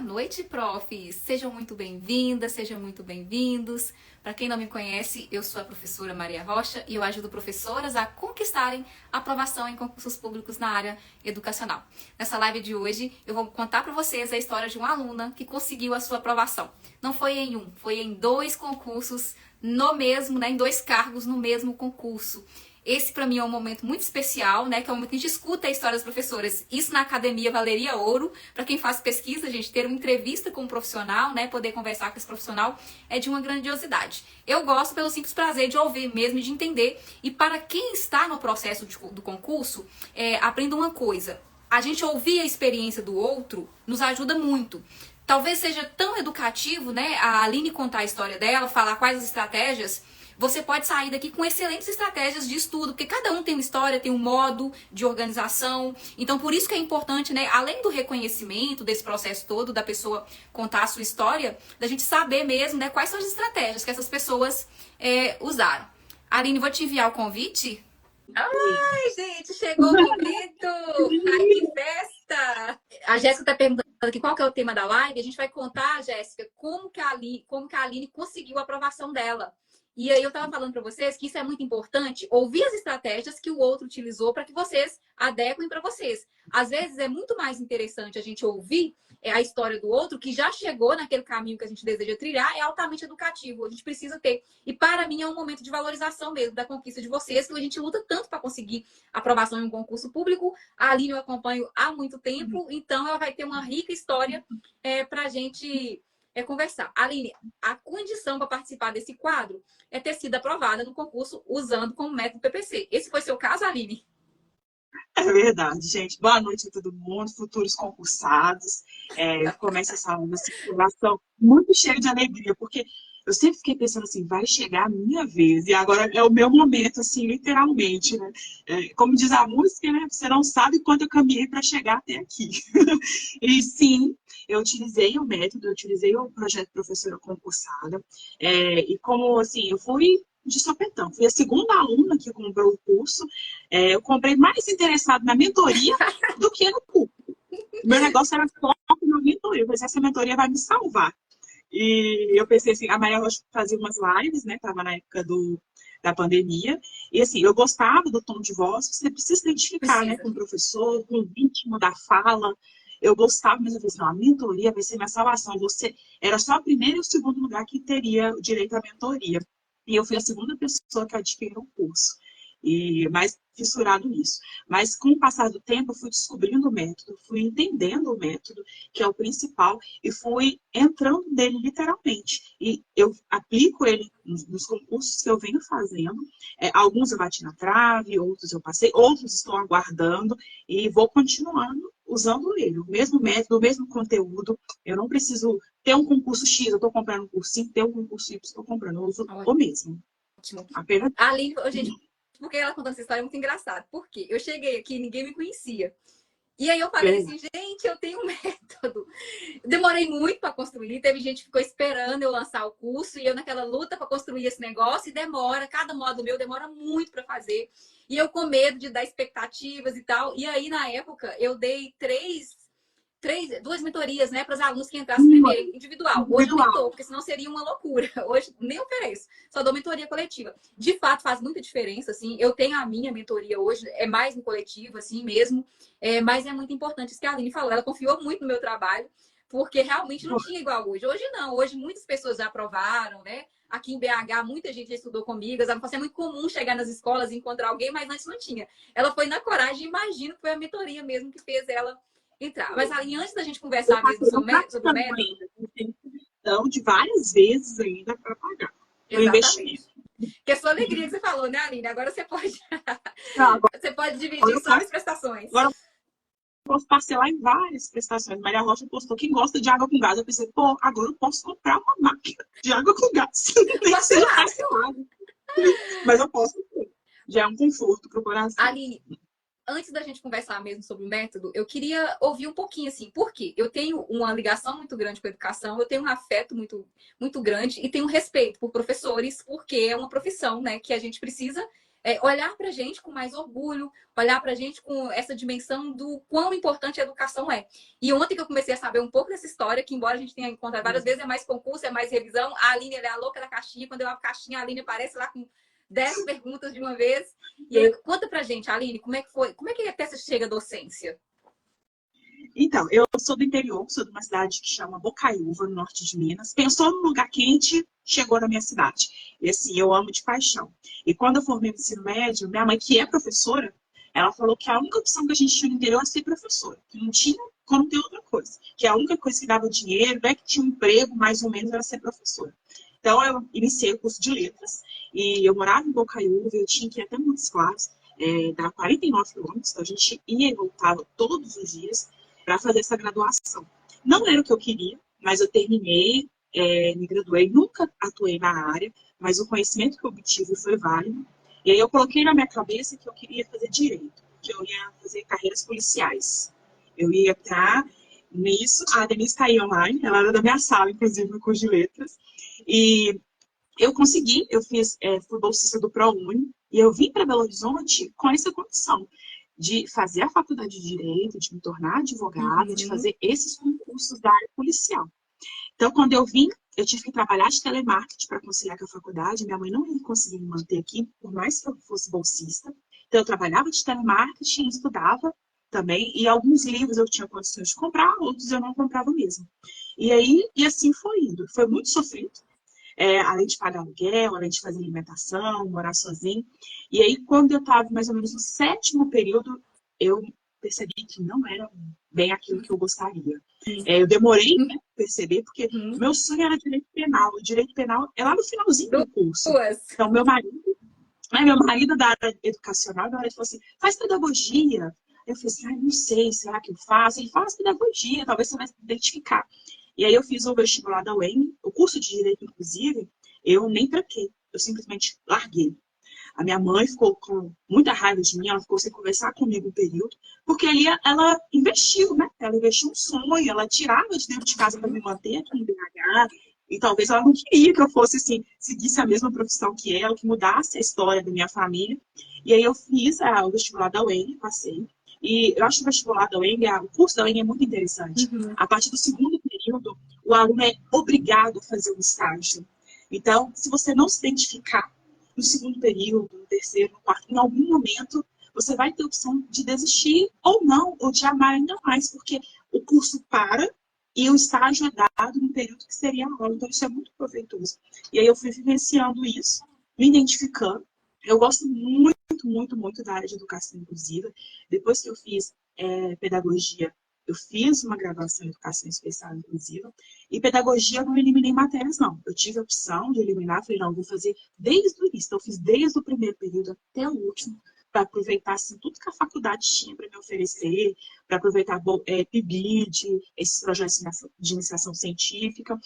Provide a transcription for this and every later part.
noite, profs! Sejam muito bem-vindas, sejam muito bem-vindos. Para quem não me conhece, eu sou a professora Maria Rocha e eu ajudo professoras a conquistarem a aprovação em concursos públicos na área educacional. Nessa live de hoje, eu vou contar para vocês a história de uma aluna que conseguiu a sua aprovação. Não foi em um, foi em 2 concursos no mesmo, em 2 cargos no mesmo concurso. Esse, para mim, é um momento muito especial, que é o momento que a gente escuta a história das professoras. Isso na academia valeria ouro. Para quem faz pesquisa, a gente ter uma entrevista com um profissional, poder conversar com esse profissional é de uma grandiosidade. Eu gosto pelo simples prazer de ouvir mesmo e de entender. E para quem está no processo do concurso, aprenda uma coisa. A gente ouvir a experiência do outro nos ajuda muito. Talvez seja tão educativo, a Aline contar a história dela, falar quais as estratégias. Você pode sair daqui com excelentes estratégias de estudo, porque cada um tem uma história, tem um modo de organização. Então, por isso que é importante, além do reconhecimento desse processo todo, da pessoa contar a sua história, da gente saber mesmo, quais são as estratégias que essas pessoas usaram. Aline, vou te enviar o convite. Ai, gente, chegou o momento! Ai, que festa! A Jéssica está perguntando aqui qual que é o tema da live. A gente vai contar, Jéssica, como que a Aline conseguiu a aprovação dela. E aí eu estava falando para vocês que isso é muito importante, ouvir as estratégias que o outro utilizou para que vocês adequem para vocês. Às vezes é muito mais interessante a gente ouvir a história do outro que já chegou naquele caminho que a gente deseja trilhar, é altamente educativo, a gente precisa ter. E para mim é um momento de valorização mesmo da conquista de vocês, que a gente luta tanto para conseguir aprovação em um concurso público. A Aline eu acompanho há muito tempo, então ela vai ter uma rica história para a gente conversar. Aline, a condição para participar desse quadro é ter sido aprovada no concurso usando como método PPC. Esse foi seu caso, Aline? É verdade, gente. Boa noite a todo mundo, futuros concursados. Eu começo essa situação muito cheia de alegria, porque eu sempre fiquei pensando assim, vai chegar a minha vez, e agora é o meu momento, assim, literalmente, né? Como diz a música, né? Você não sabe quanto eu caminhei para chegar até aqui. E sim, eu utilizei o método, eu utilizei o projeto Professora Concursada, e como, assim, eu fui de sopetão. Fui a segunda aluna que comprou o curso. Eu comprei mais interessado na mentoria do que no curso. Meu negócio era foco na mentoria. Eu pensei, essa mentoria vai me salvar. E eu pensei assim, a Maria Rocha fazia umas lives, Tava na época da pandemia. E assim, eu gostava do tom de voz. Você precisa se identificar, com o professor, com o ritmo da fala. Eu gostava, mas eu pensei, a mentoria vai ser minha salvação. Você era só a primeira e o segundo lugar que teria o direito à mentoria. E eu fui a segunda pessoa que adquiriu o curso. E mais fissurado nisso. Mas com o passar do tempo, eu fui descobrindo o método, fui entendendo o método, que é o principal, e fui entrando nele literalmente. E eu aplico ele nos concursos que eu venho fazendo. Alguns eu bati na trave, outros eu passei, outros estou aguardando, e vou continuando usando ele. O mesmo método, o mesmo conteúdo. Eu não preciso ter um concurso X, eu estou comprando um curso 5, ter um concurso Y, estou comprando. Eu uso o mesmo. Ótimo. Apenas... Aline, gente, porque ela contando essa história é muito engraçada. Por quê? Eu cheguei aqui e ninguém me conhecia. E aí eu falei assim, gente, eu tenho um método. Demorei muito para construir, teve gente que ficou esperando eu lançar o curso e eu naquela luta para construir esse negócio e demora, cada módulo meu demora muito para fazer. E eu com medo de dar expectativas e tal. E aí, na época, eu dei 2 mentorias, para os alunos que entrassem primeiro, individual. Hoje eu nem dou, porque senão seria uma loucura. Hoje nem ofereço, só dou mentoria coletiva. De fato, faz muita diferença, assim. Eu tenho a minha mentoria hoje, é mais no coletivo, assim mesmo. Mas é muito importante isso que a Aline falou. Ela confiou muito no meu trabalho, porque realmente não tinha igual hoje. Hoje não, hoje muitas pessoas já aprovaram, Aqui em BH, muita gente já estudou comigo. É muito comum chegar nas escolas e encontrar alguém, mas antes não tinha. Ela foi na coragem, imagino que foi a mentoria mesmo que fez ela entrar. Mas aí, antes da gente conversar mesmo sobre o método... Tem questão de várias vezes ainda para pagar o investimento. Que é a sua alegria que você falou, Aline? Agora você pode... você pode dividir só as prestações. Agora eu posso parcelar em várias prestações. Maria Rocha postou que gosta de água com gás. Eu pensei, agora eu posso comprar uma máquina de água com gás. Nem que seja parcelado. Mas eu posso ter. Já é um conforto para o coração. Aline, antes da gente conversar mesmo sobre o método, eu queria ouvir um pouquinho assim, por quê? Eu tenho uma ligação muito grande com a educação, eu tenho um afeto muito grande e tenho um respeito por professores, porque é uma profissão, que a gente precisa olhar para a gente com mais orgulho, olhar para a gente com essa dimensão do quão importante a educação é. E ontem que eu comecei a saber um pouco dessa história, que embora a gente tenha encontrado várias vezes, é mais concurso, é mais revisão, a Aline ela é a louca da caixinha, quando eu abro a caixinha, a Aline aparece lá com 10 perguntas de uma vez. E aí, conta pra gente, Aline, como é que foi? Como é que até você chega à docência? Então, eu sou do interior, sou de uma cidade que chama Bocaiúva, no norte de Minas. Pensou num lugar quente, chegou na minha cidade. E assim, eu amo de paixão. E quando eu formei no ensino médio, minha mãe, que é professora, ela falou que a única opção que a gente tinha no interior era ser professora. Que não tinha como ter outra coisa. Que a única coisa que dava dinheiro, né, que tinha um emprego, mais ou menos, era ser professora. Então, eu iniciei o curso de letras. E eu morava em Bocaiúva, eu tinha que ir até Montes Claros, dá 49 quilômetros. Então, a gente ia e voltava todos os dias para fazer essa graduação. Não era o que eu queria, mas eu terminei, me graduei, nunca atuei na área, mas o conhecimento que eu obtive foi válido. E aí eu coloquei na minha cabeça que eu queria fazer direito, que eu ia fazer carreiras policiais. Eu ia entrar nisso. A Denise está aí online, ela era da minha sala, inclusive, no curso de letras. E eu consegui, eu fui bolsista do ProUni, e eu vim para Belo Horizonte com essa condição de fazer a faculdade de Direito, de me tornar advogada, de fazer esses concursos da área policial. Então, quando eu vim, eu tive que trabalhar de telemarketing para conciliar com a faculdade. Minha mãe não ia conseguir me manter aqui, por mais que eu fosse bolsista. Então, eu trabalhava de telemarketing, estudava também, e alguns livros eu tinha condições de comprar, outros eu não comprava mesmo. E aí, e assim foi indo. Foi muito sofrido. Além de pagar aluguel, além de fazer alimentação, morar sozinho. E aí, quando eu estava mais ou menos no 7º período, eu percebi que não era bem aquilo que eu gostaria. Eu demorei a perceber, porque meu sonho era direito penal. O direito penal é lá no finalzinho do curso. Então, meu marido da área educacional, ele falou assim, faz pedagogia. Eu falei assim, não sei, será que eu faço? Ele faz pedagogia, talvez você vai se identificar. E aí eu fiz o vestibular da UEM, o curso de Direito, inclusive, eu nem tranquei, eu simplesmente larguei. A minha mãe ficou com muita raiva de mim, ela ficou sem conversar comigo um período, porque ali ela investiu, né? Ela investiu um sonho, ela tirava de dentro de casa para me manter aqui em BH, e talvez ela não queria que eu fosse, assim, seguisse a mesma profissão que ela, que mudasse a história da minha família. E aí eu fiz o vestibular da UEM, passei. E eu acho que o vestibular da UEM, o curso da UEM é muito interessante. A partir do 2º período, o aluno é obrigado a fazer um estágio. Então, se você não se identificar no 2º período, no 3º, no 4º, em algum momento, você vai ter a opção de desistir ou não, ou de amar ainda mais, porque o curso para e o estágio é dado no período que seria a aula. Então, isso é muito proveitoso. E aí eu fui vivenciando isso, me identificando. Eu gosto muito, muito, muito da área de educação inclusiva. Depois que eu fiz pedagogia, eu fiz uma graduação em educação especial inclusiva. E pedagogia eu não eliminei matérias, não. Eu tive a opção de eliminar, falei, não, vou fazer desde o início. Então, eu fiz desde o 1º período até o último, para aproveitar assim, tudo que a faculdade tinha para me oferecer, para aproveitar PIBID, esses projetos de iniciação científica.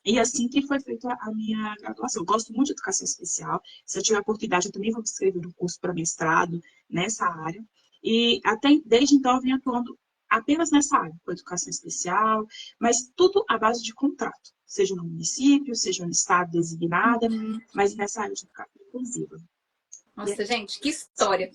E assim que foi feita a minha graduação. Eu gosto muito de educação especial. Se eu tiver oportunidade, eu também vou me inscrever um curso para mestrado nessa área. E até desde então eu venho atuando apenas nessa área, com educação especial, mas tudo à base de contrato, seja no município, seja no estado designada, mas nessa área de educação inclusiva. Nossa, gente, que história.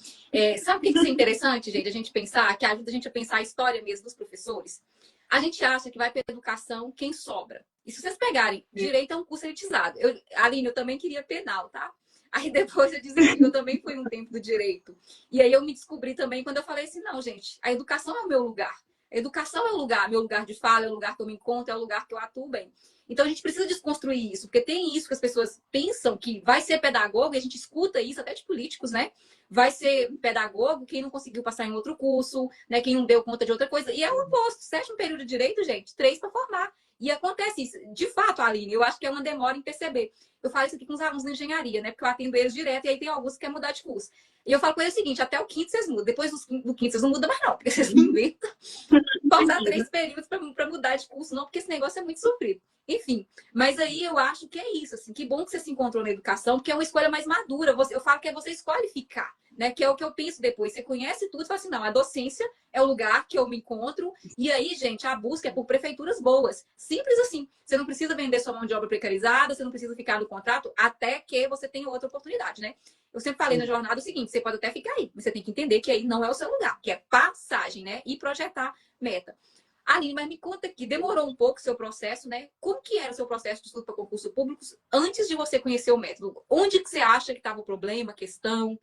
Sabe o que é interessante, gente, a gente pensar, que ajuda a gente a pensar a história mesmo dos professores? A gente acha que vai para educação quem sobra. E se vocês pegarem, direito é um curso elitizado. Aline, eu também queria penal, tá? Aí depois eu desisti, eu também fui um tempo do direito. E aí eu me descobri também quando eu falei assim, não, gente, a educação é o meu lugar. A educação é o lugar, meu lugar de fala, é o lugar que eu me encontro, é o lugar que eu atuo bem. Então a gente precisa desconstruir isso, porque tem isso que as pessoas pensam que vai ser pedagogo, e a gente escuta isso até de políticos, né? Vai ser pedagogo quem não conseguiu passar em outro curso, né? Quem não deu conta de outra coisa. E é o oposto. 7º período de direito, gente, 3 para formar. E acontece isso. De fato, Aline, eu acho que é uma demora em perceber. Eu falo isso aqui com os alunos da engenharia, né? Porque eu atendo eles direto e aí tem alguns que querem mudar de curso. E eu falo com eles o seguinte, até o 5º vocês mudam. Depois do 5º vocês não mudam mais não, porque vocês não inventam faltar 3 períodos para mudar de curso, não, porque esse negócio é muito sofrido. Enfim, mas aí eu acho que é isso, assim, que bom que você se encontrou na educação, porque é uma escolha mais madura. Eu falo que você escolhe ficar, né? Que é o que eu penso depois. Você conhece tudo e fala assim, não, a docência é o lugar que eu me encontro. E aí, gente, a busca é por prefeituras boas. Simples assim. Você não precisa vender sua mão de obra precarizada, você não precisa ficar no contrato até que você tenha outra oportunidade, né? Eu sempre falei na jornada o seguinte, você pode até ficar aí, mas você tem que entender que aí não é o seu lugar, que é passagem, né? E projetar meta. Aline, mas me conta aqui, demorou um pouco o seu processo, né? Como que era o seu processo de estudo para concurso público antes de você conhecer o método? Onde que você acha que estava o problema, a questão?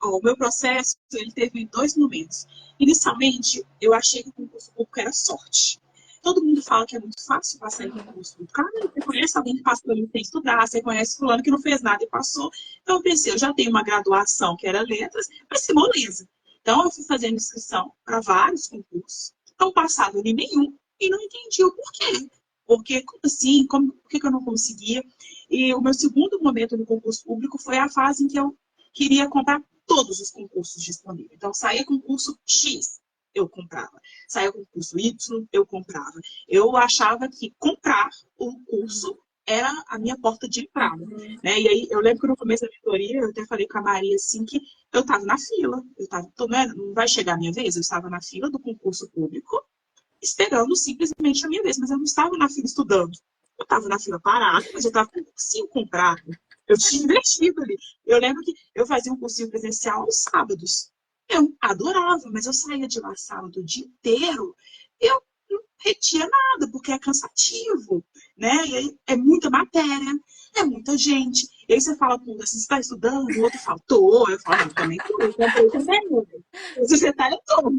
Ó, o meu processo, ele teve dois momentos. Inicialmente, eu achei que o concurso público era sorte. Todo mundo fala que é muito fácil passar em concurso público. Ah, você conhece alguém que passou ali sem estudar, você conhece fulano que não fez nada e passou. Então, eu pensei, eu já tenho uma graduação que era letras, vai ser moleza. Então, eu fui fazendo inscrição para vários concursos, não passava em nenhum e não entendi o porquê. Porque, assim, por que eu não conseguia? E o meu segundo momento no concurso público foi a fase em que eu queria comprar todos os concursos disponíveis. Então, saía concurso X, eu comprava. Saía concurso Y, eu comprava. Eu achava que comprar o curso era a minha porta de entrada. Né? E aí, eu lembro que no começo da mentoria, eu até falei com a Maria, assim, que eu estava na fila. Não vai chegar a minha vez, eu estava na fila do concurso público, esperando simplesmente a minha vez, mas eu não estava na fila estudando. Eu estava na fila parada, mas eu estava com o cursinho comprado. Eu tinha investido ali. Eu lembro que eu fazia um cursinho presencial aos sábados. Eu adorava, mas eu saía de lá sábado o dia inteiro. Eu não retia nada, porque é cansativo, né? E aí é muita matéria, é muita gente. E aí você fala com um, você está estudando? O outro fala, tô. Eu falo, não, também tô. Eu comprei também. Se você tá, eu tô.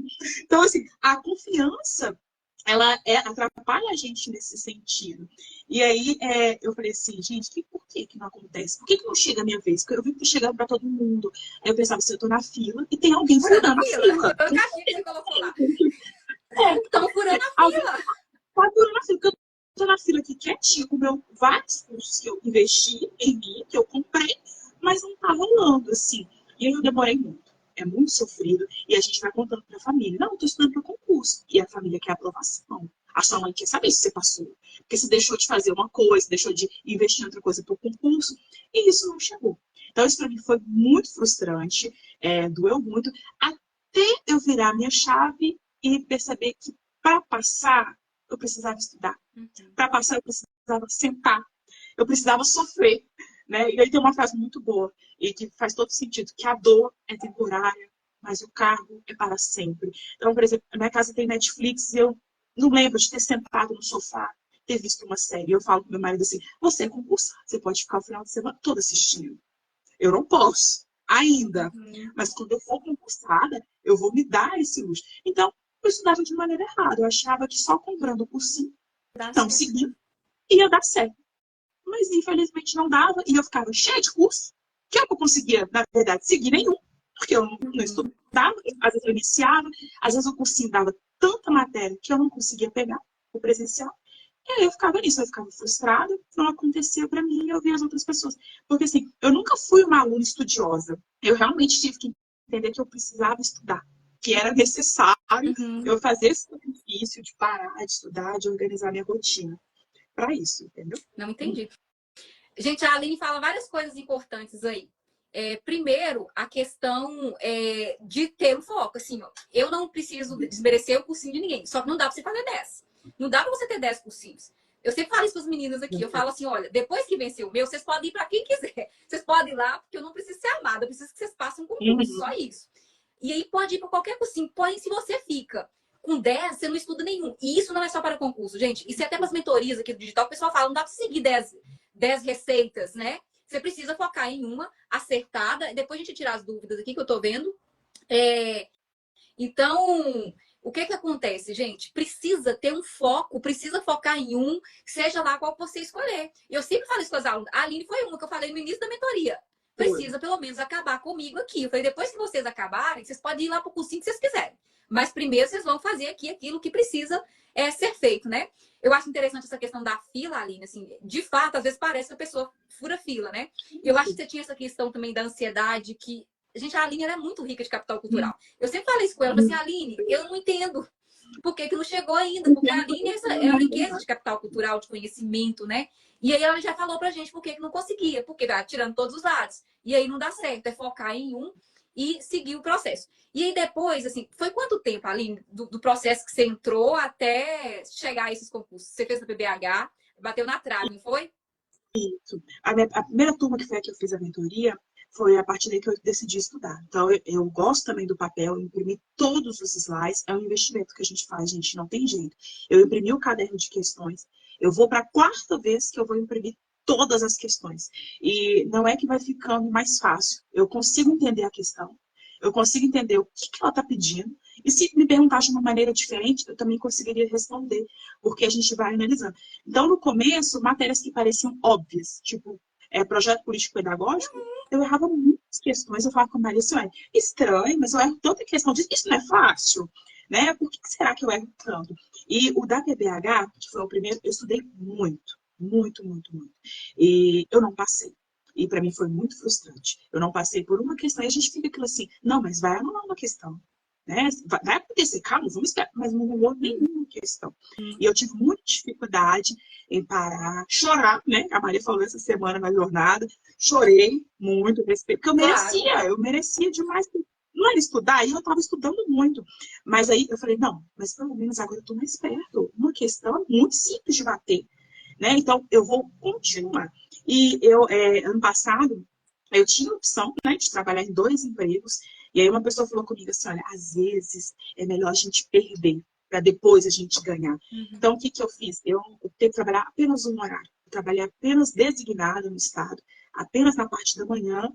Então, assim, a confiança ela atrapalha a gente nesse sentido. E aí eu falei assim, gente, por que não acontece? Por que não chega a minha vez? Porque eu vi que tá chegando para todo mundo. Aí eu pensava, se eu tô na fila e tem alguém furando a fila. Eu já achei que você colocou lá. É, Estão furando a alguém fila. tá furando a fila, porque eu tô na fila aqui quietinho, com vários cursos que eu investi em mim, que eu comprei, mas não tá rolando, assim. E aí eu demorei muito. É muito sofrido. E a gente vai contando pra família. Não, eu tô estudando para concurso. E a família quer aprovação. A sua mãe quer saber se você passou. Porque você deixou de fazer uma coisa, deixou de investir em outra coisa para o concurso. E isso não chegou. Então, isso para mim foi muito frustrante. Doeu muito. Até eu virar a minha chave e perceber que para passar, eu precisava estudar. Para passar, eu precisava sentar. Eu precisava sofrer. Né? E aí tem uma frase muito boa e que faz todo sentido, que a dor é temporária, mas o cargo é para sempre. Então, por exemplo, na minha casa tem Netflix e eu não lembro de ter sentado no sofá, ter visto uma série. Eu falo com meu marido assim, você é concursado, você pode ficar o final de semana todo assistindo. Eu não posso, ainda. Mas quando eu for concursada, eu vou me dar esse luxo. Então, eu estudava de maneira errada. Eu achava que só comprando o cursinho, não seguindo, ia dar certo. Mas infelizmente não dava, e eu ficava cheia de curso, que eu não conseguia, na verdade, seguir nenhum, porque eu não estudava, às vezes eu iniciava, às vezes o cursinho dava tanta matéria que eu não conseguia pegar o presencial, e aí eu ficava nisso, eu ficava frustrada, não acontecia para mim, e eu via as outras pessoas. Porque assim, eu nunca fui uma aluna estudiosa, eu realmente tive que entender que eu precisava estudar, que era necessário eu fazer esse sacrifício de parar de estudar, de organizar minha rotina para isso, entendeu? Não entendi. Gente, a Aline fala várias coisas importantes aí. Primeiro, a questão de ter um foco. Assim, ó, eu não preciso desmerecer o cursinho de ninguém, só que não dá para você fazer 10. Não dá para você ter 10 cursinhos. Eu sempre falo isso para as meninas aqui. Eu falo assim, olha, depois que vencer o meu, vocês podem ir para quem quiser. Vocês podem ir lá, porque eu não preciso ser amada, eu preciso que vocês passem um concurso, só isso. E aí pode ir para qualquer cursinho. Porém, se você fica com 10, você não estuda nenhum. E isso não é só para concurso, gente. Isso é até para as mentorias aqui do digital. O pessoal fala, não dá para seguir 10 receitas, né? Você precisa focar em uma acertada. E depois a gente tirar as dúvidas aqui que eu tô vendo. Então, o que acontece, gente? Precisa ter um foco, precisa focar em um, seja lá qual você escolher. Eu sempre falo isso com as alunas. A Aline foi uma que eu falei no início da mentoria. Precisa, pelo menos, acabar comigo aqui. Eu falei, depois que vocês acabarem, vocês podem ir lá pro cursinho que vocês quiserem. Mas primeiro vocês vão fazer aqui aquilo que precisa ser feito, né? Eu acho interessante essa questão da fila, Aline. Assim, de fato, às vezes parece que a pessoa fura fila, né? Eu acho que você tinha essa questão também da ansiedade, que... Gente, a Aline era muito rica de capital cultural. Eu sempre falei isso com ela, assim, Aline, eu não entendo por que não chegou ainda, porque a Aline é a riqueza de capital cultural, de conhecimento, né? E aí ela já falou pra gente por que não conseguia, porque vai tirando todos os lados. E aí não dá certo, é focar em um e seguir o processo. E aí depois, assim, foi quanto tempo, Aline, do processo que você entrou até chegar a esses concursos? Você fez a PBH, bateu na trave, não foi? Isso. A primeira turma que foi a que eu fiz a mentoria foi a partir daí que eu decidi estudar. Então, eu gosto também do papel, imprimir todos os slides. É um investimento que a gente faz, gente, não tem jeito. Eu imprimi o caderno de questões. Eu vou para a quarta vez que eu vou imprimir todas as questões. E não é que vai ficando mais fácil. Eu consigo entender a questão. Eu consigo entender o que ela está pedindo. E se me perguntar de uma maneira diferente, eu também conseguiria responder, porque a gente vai analisando. Então, no começo, matérias que pareciam óbvias, tipo projeto político-pedagógico, eu errava muitas questões. Eu falava com a Maria assim, olha, estranho, mas eu erro tanta questão disso. Isso não é fácil, né? Por que será que eu erro tanto? E o da PBH, que foi o primeiro, eu estudei muito, muito, muito, muito. E eu não passei. E para mim foi muito frustrante. Eu não passei por uma questão e a gente fica aquilo assim, não, mas vai anular uma questão. Né? Vai acontecer, calma, vamos esperar, mas não rolou nenhuma questão. E eu tive muita dificuldade em parar, chorar, né? A Maria falou essa semana na jornada, chorei muito, porque Claro. eu merecia demais. Não era estudar, e eu estava estudando muito. Mas aí eu falei, não, mas pelo menos agora eu estou mais perto. Uma questão muito simples de bater. Né? Então, eu vou continuar. E eu, ano passado, eu tinha a opção, né, de trabalhar em 2 empregos. E aí uma pessoa falou comigo assim, olha, às vezes é melhor a gente perder para depois a gente ganhar. Então, o que eu fiz? Eu optei por trabalhar apenas um horário. Eu trabalhei apenas designada no estado, apenas na parte da manhã,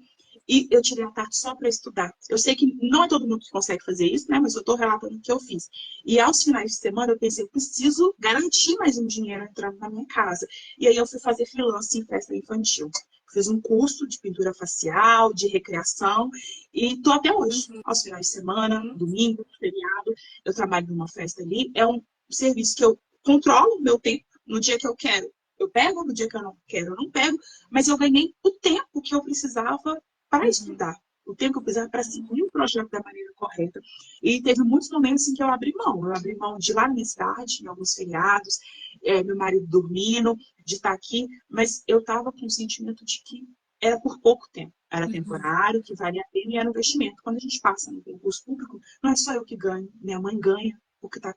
e eu tirei a tarde só para estudar. Eu sei que não é todo mundo que consegue fazer isso, né? Mas eu estou relatando o que eu fiz. E aos finais de semana eu pensei, eu preciso garantir mais um dinheiro entrando na minha casa. E aí eu fui fazer freelance em festa infantil. Fiz um curso de pintura facial, de recreação, e estou até hoje, aos finais de semana, domingo, feriado, eu trabalho numa festa ali. É um serviço que eu controlo o meu tempo no dia que eu quero. Eu pego, no dia que eu não quero, eu não pego, mas eu ganhei o tempo que eu precisava para estudar. O tempo que eu precisava para seguir o projeto da maneira correta. E teve muitos momentos em que eu abri mão. Eu abri mão de ir lá na minha cidade, em alguns feriados, meu marido dormindo, de estar aqui, mas eu estava com o sentimento de que era por pouco tempo. Era temporário, que valia a pena e era um investimento. Quando a gente passa no concurso público, não é só eu que ganho. Minha mãe ganha, porque está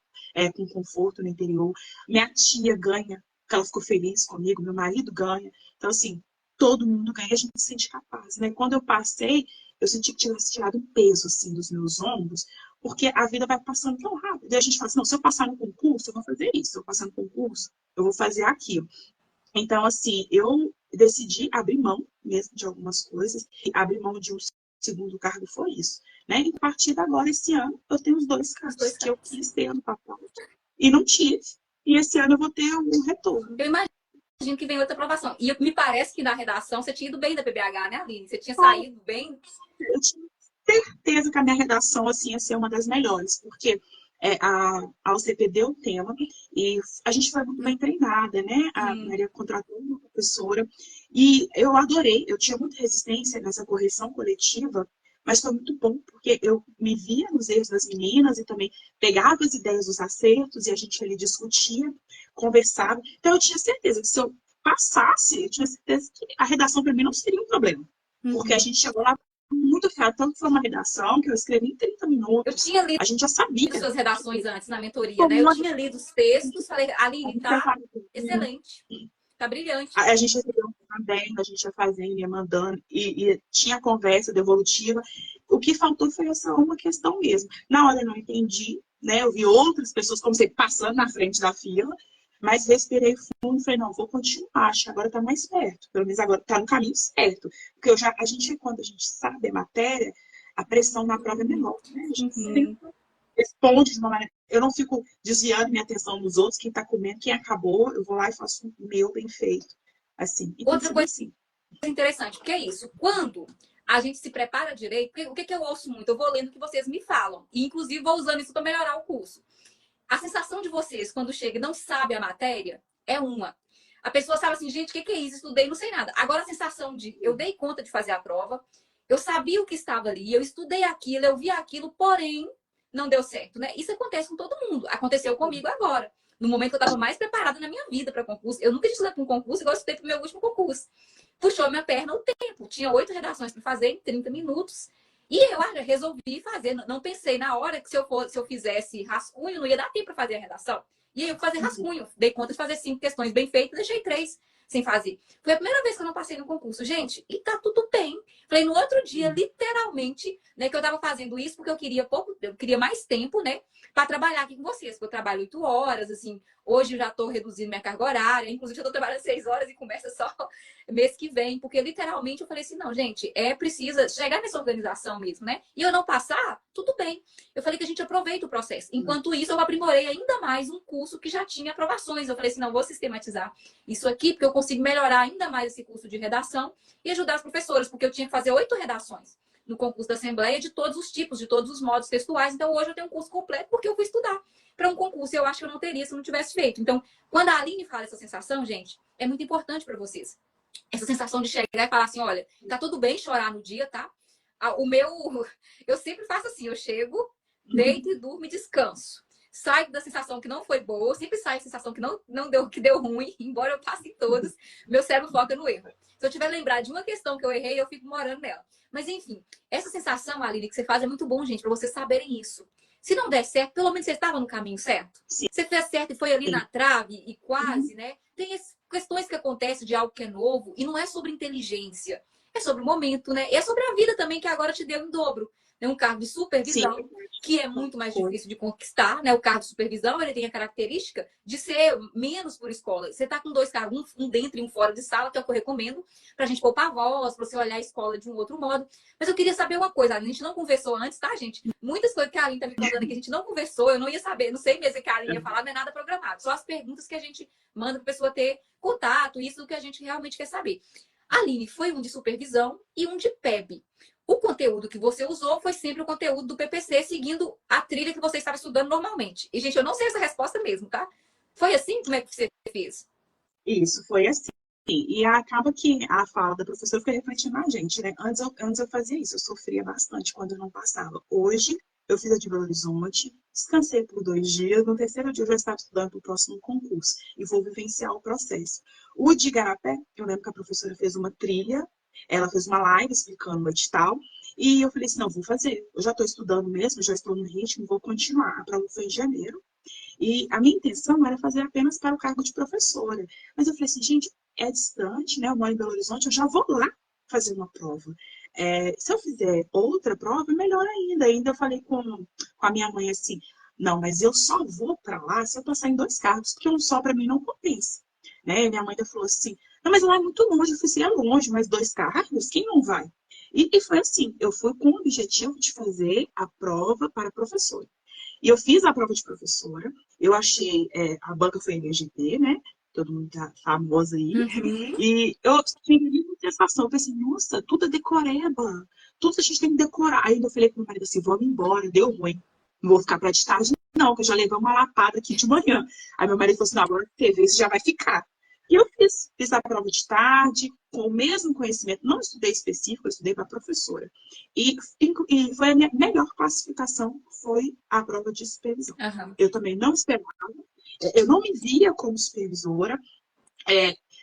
com conforto no interior. Minha tia ganha, porque ela ficou feliz comigo. Meu marido ganha. Então, assim, todo mundo ganha, a gente se sente capaz, né? Quando eu passei, eu senti que tivesse tirado um peso, assim, dos meus ombros, porque a vida vai passando tão rápido. E a gente fala assim, não, se eu passar no concurso, eu vou fazer isso. Se eu passar no concurso, eu vou fazer aquilo. Então, assim, eu decidi abrir mão mesmo de algumas coisas. E abrir mão de um segundo cargo foi isso. Né? E a partir de agora, esse ano, eu tenho os 2 cargos que eu quis ter ano passado. E não tive. E esse ano eu vou ter um retorno. Eu imagino que vem outra aprovação. E me parece que na redação você tinha ido bem da PBH, né, Aline? Você tinha saído bem. Eu tinha certeza que a minha redação assim, ia ser uma das melhores, porque a UCP deu o tema e a gente foi muito bem treinada, né? A Maria contratou uma professora e eu adorei. Eu tinha muita resistência nessa correção coletiva, mas foi muito bom, porque eu me via nos erros das meninas e também pegava as ideias dos acertos e a gente ali discutia, conversava. Então eu tinha certeza que se eu passasse, eu tinha certeza que a redação para mim não seria um problema. Porque a gente chegou lá muito afiado, tanto que foi uma redação que eu escrevi em 30 Eu minutos. tinha lido A gente já sabia. suas redações antes na mentoria, né? Eu tinha lido os textos, falei, Aline, tá excelente, tá brilhante. A gente recebeu um caderno, a gente ia fazendo, ia mandando, e tinha conversa devolutiva. O que faltou foi essa uma questão mesmo. Na hora eu não entendi, né? Eu vi outras pessoas, como sempre, passando na frente da fila, mas respirei fundo e falei, não, vou continuar, acho que agora está mais perto. Pelo menos agora está no caminho certo. Porque quando a gente sabe a matéria, a pressão na prova é menor, né? A gente sempre responde de uma maneira. Eu não fico desviando minha atenção nos outros, quem está comendo, quem acabou, eu vou lá e faço o meu bem feito. Assim, e Outra coisa assim. interessante, porque é isso. Quando a gente se prepara direito, o que eu ouço muito? Eu vou lendo o que vocês me falam. E, inclusive, vou usando isso para melhorar o curso. A sensação de vocês, quando chega e não sabe a matéria, é uma. A pessoa sabe assim, gente, o que é isso? Estudei, não sei nada. Agora, a sensação de eu dei conta de fazer a prova, eu sabia o que estava ali, eu estudei aquilo, eu vi aquilo, porém, não deu certo, né? Isso acontece com todo mundo. Aconteceu comigo agora. no momento que eu estava mais preparada na minha vida para concurso. Eu nunca tinha estudado para um concurso igual eu estudei para o meu último concurso. Puxou minha perna o tempo. Tinha 8 redações para fazer em 30 minutos. E eu resolvi fazer. Não pensei na hora que se eu fizesse rascunho, não ia dar tempo para fazer a redação. E aí eu fazer rascunho. Dei conta de fazer 5 questões bem feitas, deixei 3 sem fazer. Foi a primeira vez que eu não passei no concurso, gente, e tá tudo bem. Falei, no outro dia, literalmente, né, que eu tava fazendo isso porque eu queria mais tempo, né, para trabalhar aqui com vocês, porque eu trabalho 8 horas, assim, hoje eu já tô reduzindo minha carga horária, inclusive eu tô trabalhando 6 horas e começa só mês que vem, porque literalmente eu falei assim, não, gente, precisa chegar nessa organização mesmo, né, e eu não passar, tudo bem. Eu falei que a gente aproveita o processo. Enquanto isso, eu aprimorei ainda mais um curso que já tinha aprovações. Eu falei assim, não, vou sistematizar isso aqui, porque eu consigo melhorar ainda mais esse curso de redação e ajudar as professoras, porque eu tinha que fazer 8 redações no concurso da Assembleia de todos os tipos, de todos os modos textuais. Então, hoje eu tenho um curso completo porque eu fui estudar para um concurso e eu acho que eu não teria se eu não tivesse feito. Então, quando a Aline fala essa sensação, gente, é muito importante para vocês. Essa sensação de chegar e falar assim, olha, tá tudo bem chorar no dia, tá? Eu sempre faço assim, eu chego, deito e durmo e descanso. Saio da sensação que não foi boa, sempre saio da sensação que deu ruim, embora eu passe em todos, meu cérebro foca no erro. Se eu tiver lembrar de uma questão que eu errei, eu fico morando nela. Mas enfim, essa sensação, Aline, que você faz é muito bom, gente, para vocês saberem isso. Se não der certo, pelo menos você estava no caminho certo. Sim. Você fez certo e foi ali na trave e quase, né? Tem questões que acontecem de algo que é novo e não é sobre inteligência. É sobre o momento, né? E é sobre a vida também, que agora te deu em dobro. É um cargo de supervisão, sim, que é muito mais difícil de conquistar, né? O cargo de supervisão, ele tem a característica de ser menos por escola. Você tá com 2 cargos, um dentro e um fora de sala, que é o que eu recomendo, pra gente poupar a voz, pra você olhar a escola de um outro modo. Mas eu queria saber uma coisa, a gente não conversou antes, tá, gente? Muitas coisas que a Aline tá me contando aqui, a gente não conversou, eu não ia saber, não sei mesmo o que a Aline ia falar, não é nada programado. Só as perguntas que a gente manda pra pessoa ter contato, isso que a gente realmente quer saber. Aline, foi um de supervisão e um de PEB. O conteúdo que você usou foi sempre o conteúdo do PPC, seguindo a trilha que você estava estudando normalmente. E, gente, eu não sei essa resposta mesmo, tá? Foi assim? Como é que você fez? Isso, foi assim. E acaba que a fala da professora fica refletindo na gente, né? Antes eu fazia isso, eu sofria bastante quando eu não passava. Hoje, eu fiz a de Belo Horizonte, descansei por 2 dias, no 3º dia eu já estava estudando para o próximo concurso e vou vivenciar o processo. O de Igarapé, eu lembro que a professora fez uma trilha, ela fez uma live explicando o edital, e eu falei assim, não, vou fazer. Eu já estou estudando mesmo, já estou no ritmo, vou continuar. A prova foi em janeiro. E a minha intenção era fazer apenas para o cargo de professora. Mas eu falei assim, gente, é distante, né? Eu moro em Belo Horizonte, eu já vou lá fazer uma prova. Se eu fizer outra prova, melhor ainda. Ainda eu falei com a minha mãe assim, não, mas eu só vou para lá se eu passar em 2 cargos, porque um só para mim não compensa. Né? Minha mãe ainda falou assim, não, mas lá é muito longe. Eu falei assim, é longe, mas 2 cargos, quem não vai? E foi assim, eu fui com o objetivo de fazer a prova para professora. E eu fiz a prova de professora, eu achei, a banca foi MGP, né? Todo mundo tá famoso aí. Uhum. E eu tive uma sensação, eu pensei, nossa, tudo é decoreba, tudo a gente tem que decorar. Aí eu falei pro meu marido assim, vamos embora, deu ruim. Não vou ficar pra de tarde, não, que eu já levei uma lapada aqui de manhã. Aí meu marido falou assim, não, agora você vê, você já vai ficar. E eu fiz a prova de tarde, com o mesmo conhecimento, não estudei específico, eu estudei para professora. E foi a minha melhor classificação, foi a prova de supervisão. Uhum. Eu também não esperava, eu não me via como supervisora,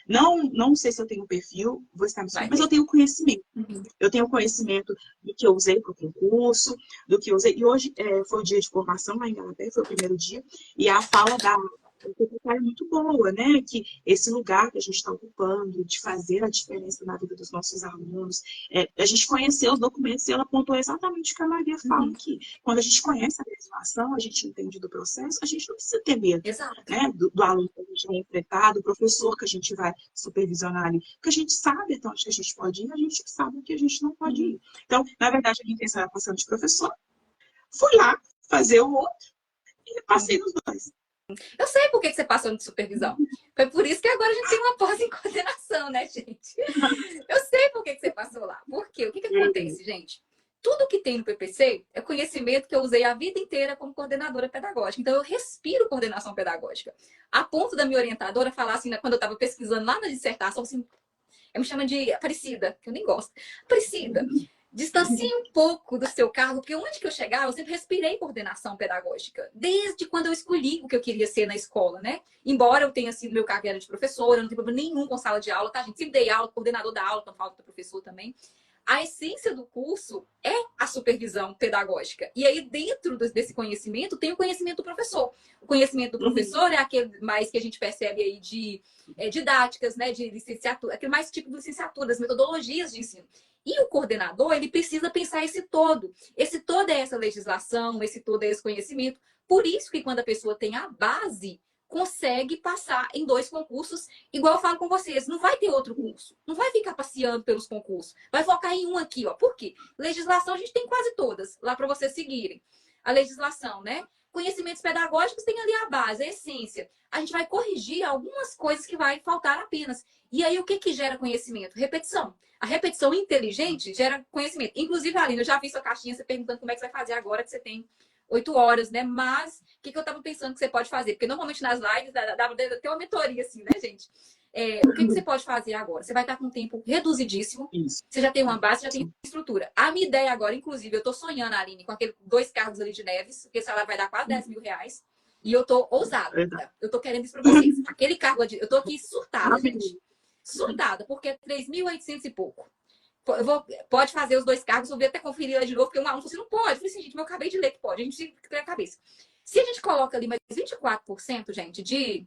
não sei se eu tenho perfil, vou estar me mas eu tenho conhecimento. Uhum. Eu tenho conhecimento do que eu usei para o concurso, do que eu usei. E hoje foi o dia de formação lá em Igarapé, foi o primeiro dia, e a fala da secretária é muito boa, né? Que esse lugar que a gente está ocupando, de fazer a diferença na vida dos nossos alunos, a gente conheceu os documentos e ela apontou exatamente o que a Maria fala aqui. Quando a gente conhece a legislação, a gente entende do processo, a gente não precisa ter medo, né? Do aluno que a gente vai enfrentar, do professor que a gente vai supervisionar ali, porque a gente sabe até onde a gente pode ir, a gente sabe o que a gente não pode ir. Então, na verdade, a minha intenção era passando de professor, fui lá fazer o outro e passei nos 2. Eu sei por que você passou de supervisão. Foi por isso que agora a gente tem uma pós em coordenação, né, gente? Eu sei por que você passou lá. Por quê? O que acontece, gente? Tudo que tem no PPC é conhecimento que eu usei a vida inteira como coordenadora pedagógica. Então, eu respiro coordenação pedagógica. A ponto da minha orientadora falar assim, quando eu estava pesquisando lá na dissertação, assim, ela me chama de Aparecida, que eu nem gosto. Aparecida, Distancie um pouco do seu cargo, porque onde que eu chegava, eu sempre respirei coordenação pedagógica, desde quando eu escolhi o que eu queria ser na escola, né? Embora eu tenha sido, meu cargo era de professora, não tem problema nenhum com sala de aula, tá, gente? Sempre dei aula, coordenador da aula, então falta professor também. A essência do curso é a supervisão pedagógica. E aí, dentro desse conhecimento, tem o conhecimento do professor. O conhecimento do professor é aquele mais que a gente percebe aí de didáticas, né, de licenciatura, aquele mais tipo de licenciatura, das metodologias de ensino. E o coordenador, ele precisa pensar esse todo. Esse todo é essa legislação, esse todo é esse conhecimento. Por isso que quando a pessoa tem a base, consegue passar em 2 concursos, igual eu falo com vocês, não vai ter outro curso, não vai ficar passeando pelos concursos, vai focar em um aqui, ó. Por quê? Legislação a gente tem quase todas, lá para vocês seguirem. A legislação, né? Conhecimentos pedagógicos tem ali a base, a essência. A gente vai corrigir algumas coisas que vai faltar apenas. E aí, o que que gera conhecimento? Repetição. A repetição inteligente gera conhecimento. Inclusive, Aline, eu já vi sua caixinha, você perguntando como é que você vai fazer agora que você tem 8 horas, né? Mas o que eu estava pensando que você pode fazer? Porque normalmente nas lives dá até uma mentoria, assim, né, gente? O que você pode fazer agora? Você vai estar com um tempo reduzidíssimo. Isso. Você já tem uma base, já tem estrutura. A minha ideia agora, inclusive, eu estou sonhando, Aline, com aqueles 2 cargos ali de Neves, porque esse salário vai dar quase 10 mil reais. E eu tô ousada. Eu tô querendo isso para vocês. Aquele cargo, eu tô aqui surtada, gente. Surtada, porque é 3.800 e pouco. Pode fazer os 2 cargos, eu vou até conferir lá de novo, porque um aluno falou assim, não pode. Eu falei assim, gente, mas eu acabei de ler que pode. A gente tem a cabeça. Se a gente coloca ali mais 24%, gente,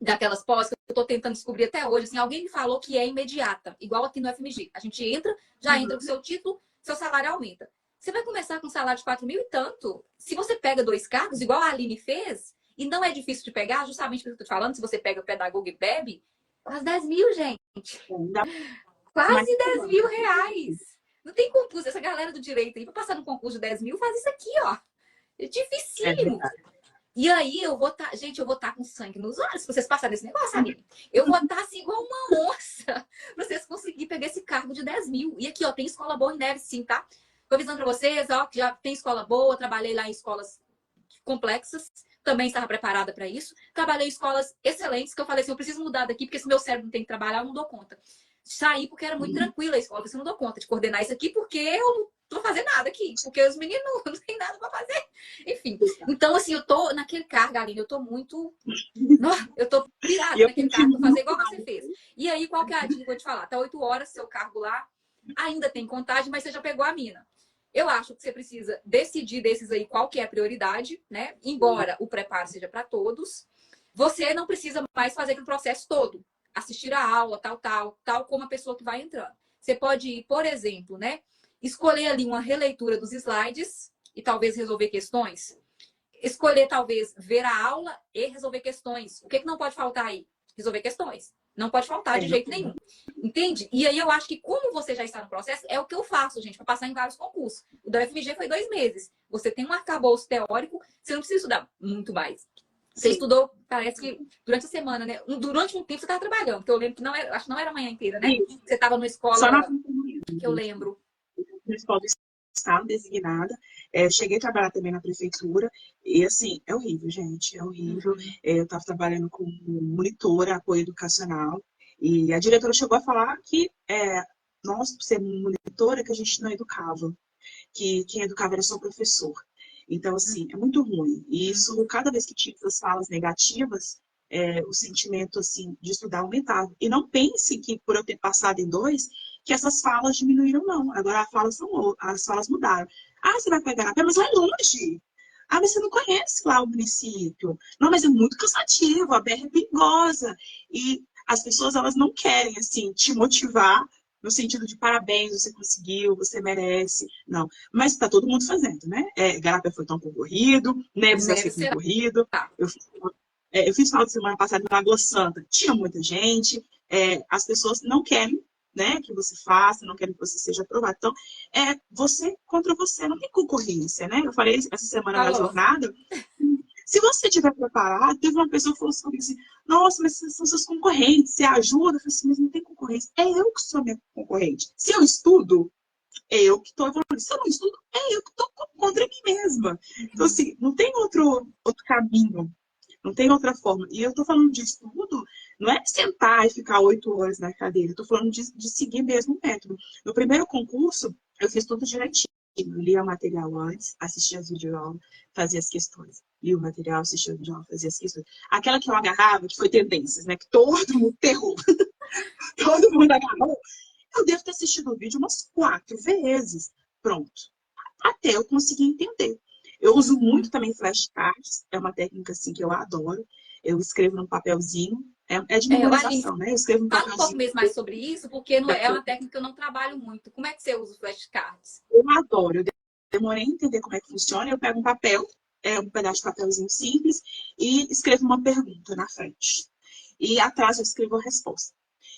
daquelas pós que eu tô tentando descobrir até hoje, assim, alguém me falou que é imediata, igual aqui no FMG. A gente entra, já entra com seu título, seu salário aumenta. Você vai começar com um salário de 4 mil e tanto. Se você pega 2 cargos, igual a Aline fez, e não é difícil de pegar, justamente porque eu tô te falando, se você pega pedagogo e bebe, quase 10 mil, gente. Quase 10 mil reais. Não tem concurso. Essa galera do direito aí, para passar no concurso de 10 mil, faz isso aqui, ó. É dificílimo. E aí eu vou estar, gente, eu vou estar com sangue nos olhos, se vocês passarem esse negócio, Aline. Eu vou estar assim igual uma onça, para vocês conseguirem pegar esse cargo de 10 mil. E aqui, ó, tem escola boa em Neves, sim, tá? Tô avisando para vocês, ó, que já tem escola boa, trabalhei lá em escolas complexas, também estava preparada para isso. Trabalhei em escolas excelentes, que eu falei assim, eu preciso mudar daqui, porque se meu cérebro não tem que trabalhar, eu não dou conta. Saí porque era muito tranquila a escola, eu não dou conta de coordenar isso aqui, porque eu não tô fazendo nada aqui, porque os meninos não tem nada para fazer. Enfim, então assim, eu tô naquele cargo, Aline, eu tô muito... Eu tô pirada naquele cargo, vou fazer igual você fez. E aí, qual que é a dica que eu vou te falar? Tá 8 horas, seu cargo lá, ainda tem contagem, mas você já pegou a mina. Eu acho que você precisa decidir desses aí qual que é a prioridade, né? Embora o preparo seja para todos, você não precisa mais fazer aquele processo todo. Assistir a aula, tal como a pessoa que vai entrando. Você pode ir, por exemplo, né? Escolher ali uma releitura dos slides e talvez resolver questões. Escolher, talvez, ver a aula e resolver questões. O que não pode faltar aí? Resolver questões. Não pode faltar de jeito nenhum. Entende? E aí eu acho que como você já está no processo, é o que eu faço, gente, para passar em vários concursos. O da UFMG foi 2 meses. Você tem um arcabouço teórico, você não precisa estudar muito mais. Você estudou, parece que durante a semana, né? Durante um tempo você estava trabalhando, porque eu lembro que não era, acho que não era a manhã inteira, né? Você estava numa escola Só na que eu lembro. Na escola do estado designada. Eu cheguei a trabalhar também na prefeitura. E assim, é horrível, gente. É horrível. Eu estava trabalhando como monitora, apoio educacional. E a diretora chegou a falar que nós, por ser monitora, que a gente não educava. Que quem educava era só o professor. Então, assim, é muito ruim. E isso, cada vez que tinha essas falas negativas, o sentimento, assim, de estudar aumentava. E não pense que, por eu ter passado em 2, que essas falas diminuíram, não. Agora as falas mudaram. Ah, você vai pegar, mas lá é longe. Ah, mas você não conhece lá o município. Não, mas é muito cansativo, a BR é perigosa. E as pessoas, elas não querem, assim, te motivar no sentido de parabéns, você conseguiu, você merece. Não. Mas está todo mundo fazendo, né? Garapé foi tão concorrido, Neves vai ser concorrido. Eu fiz final de semana passada na Lagoa Santa. Tinha muita gente. As pessoas não querem, né, que você faça, não querem que você seja aprovado. Então, você contra você, não tem concorrência, né? Eu falei essa semana na jornada. Se você estiver preparado, teve uma pessoa que falou assim, nossa, mas são seus concorrentes, você ajuda? Eu falei assim, mas não tem concorrência. É eu que sou minha concorrente. Se eu estudo, é eu que estou evoluindo. Se eu não estudo, é eu que estou contra mim mesma. Então, assim, não tem outro caminho. Não tem outra forma. E eu estou falando de estudo, não é sentar e ficar 8 horas na cadeira. Eu estou falando de seguir mesmo o método. No primeiro concurso, Eu fiz tudo direitinho. Eu lia o material antes, assistia as videoaulas, fazia as questões. Lia o material, assistia a videoaula, fazia as questões. Aquela que eu agarrava, que foi tendências, né? Que todo mundo terror, todo mundo agarrou. Eu devo ter assistido o vídeo umas 4 vezes. Pronto. Até eu conseguir entender. Eu uso muito também flashcards. É uma técnica assim que eu adoro. Eu escrevo num papelzinho. É de Aline, memorização, né? Eu escrevo num fala um pouco papelzinho. mesmo mais sobre isso, porque não é uma técnica que eu não trabalho muito. Como é que você usa os flashcards? Eu adoro. Eu demorei a entender como é que funciona. Eu pego um papel, um pedaço de papelzinho simples, e escrevo uma pergunta na frente. E atrás eu escrevo a resposta.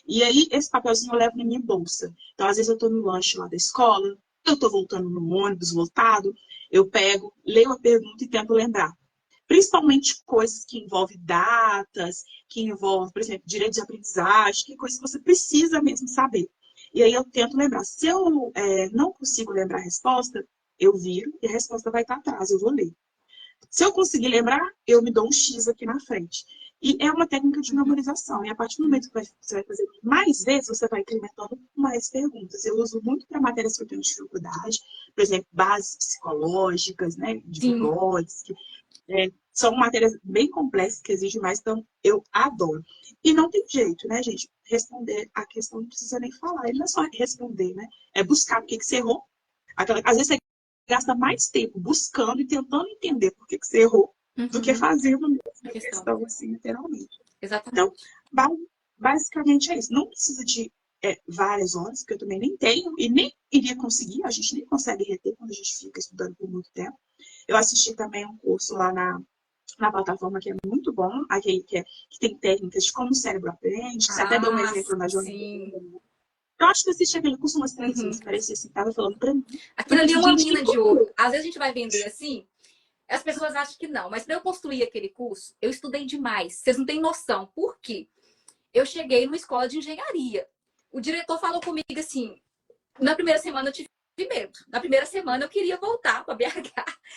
E aí, esse papelzinho eu levo na minha bolsa. Então, às vezes eu estou no lanche lá da escola, eu estou voltando no ônibus lotado, eu pego, leio a pergunta e tento lembrar. Principalmente coisas que envolvem datas, que envolvem, por exemplo, direito de aprendizagem, que é coisa que você precisa mesmo saber. E aí eu tento lembrar. Se eu não consigo lembrar a resposta, eu viro e a resposta vai estar atrás, eu vou ler. Se eu conseguir lembrar, eu me dou um X aqui na frente. E é uma técnica de memorização. E a partir do momento que você vai fazer mais vezes, você vai incrementando mais perguntas. Eu uso muito para matérias que eu tenho dificuldade, por exemplo, bases psicológicas, né, de Sim. Vygotsky. São matérias bem complexas que exigem mais, então eu adoro. E não tem jeito, né, gente? Responder a questão não precisa nem falar. Ele não é só responder, né? É buscar o que você errou. Às vezes você gasta mais tempo buscando e tentando entender por que você errou do que fazendo mesmo A a questão. questão, assim, literalmente. Então, Exatamente. basicamente é isso. Não precisa de várias horas, porque eu também nem tenho e nem iria conseguir. A gente nem consegue reter quando a gente fica estudando por muito tempo. Eu assisti também um curso lá na plataforma que é muito bom, aquele que tem técnicas de como o cérebro aprende, que você até deu um exemplo na jornada. Sim. Eu acho que eu assisti aquele curso umas 3 vezes, parecia assim, tava falando pra mim. Aquilo Falei ali é assim, uma gente, mina de ouro. Às vezes a gente vai vender assim, as pessoas acham que não. Mas para eu construir aquele curso, eu estudei demais. Vocês não têm noção. Por quê? Eu cheguei numa escola de engenharia. O diretor falou comigo assim, na primeira semana eu tive medo. Na primeira semana eu queria voltar para BH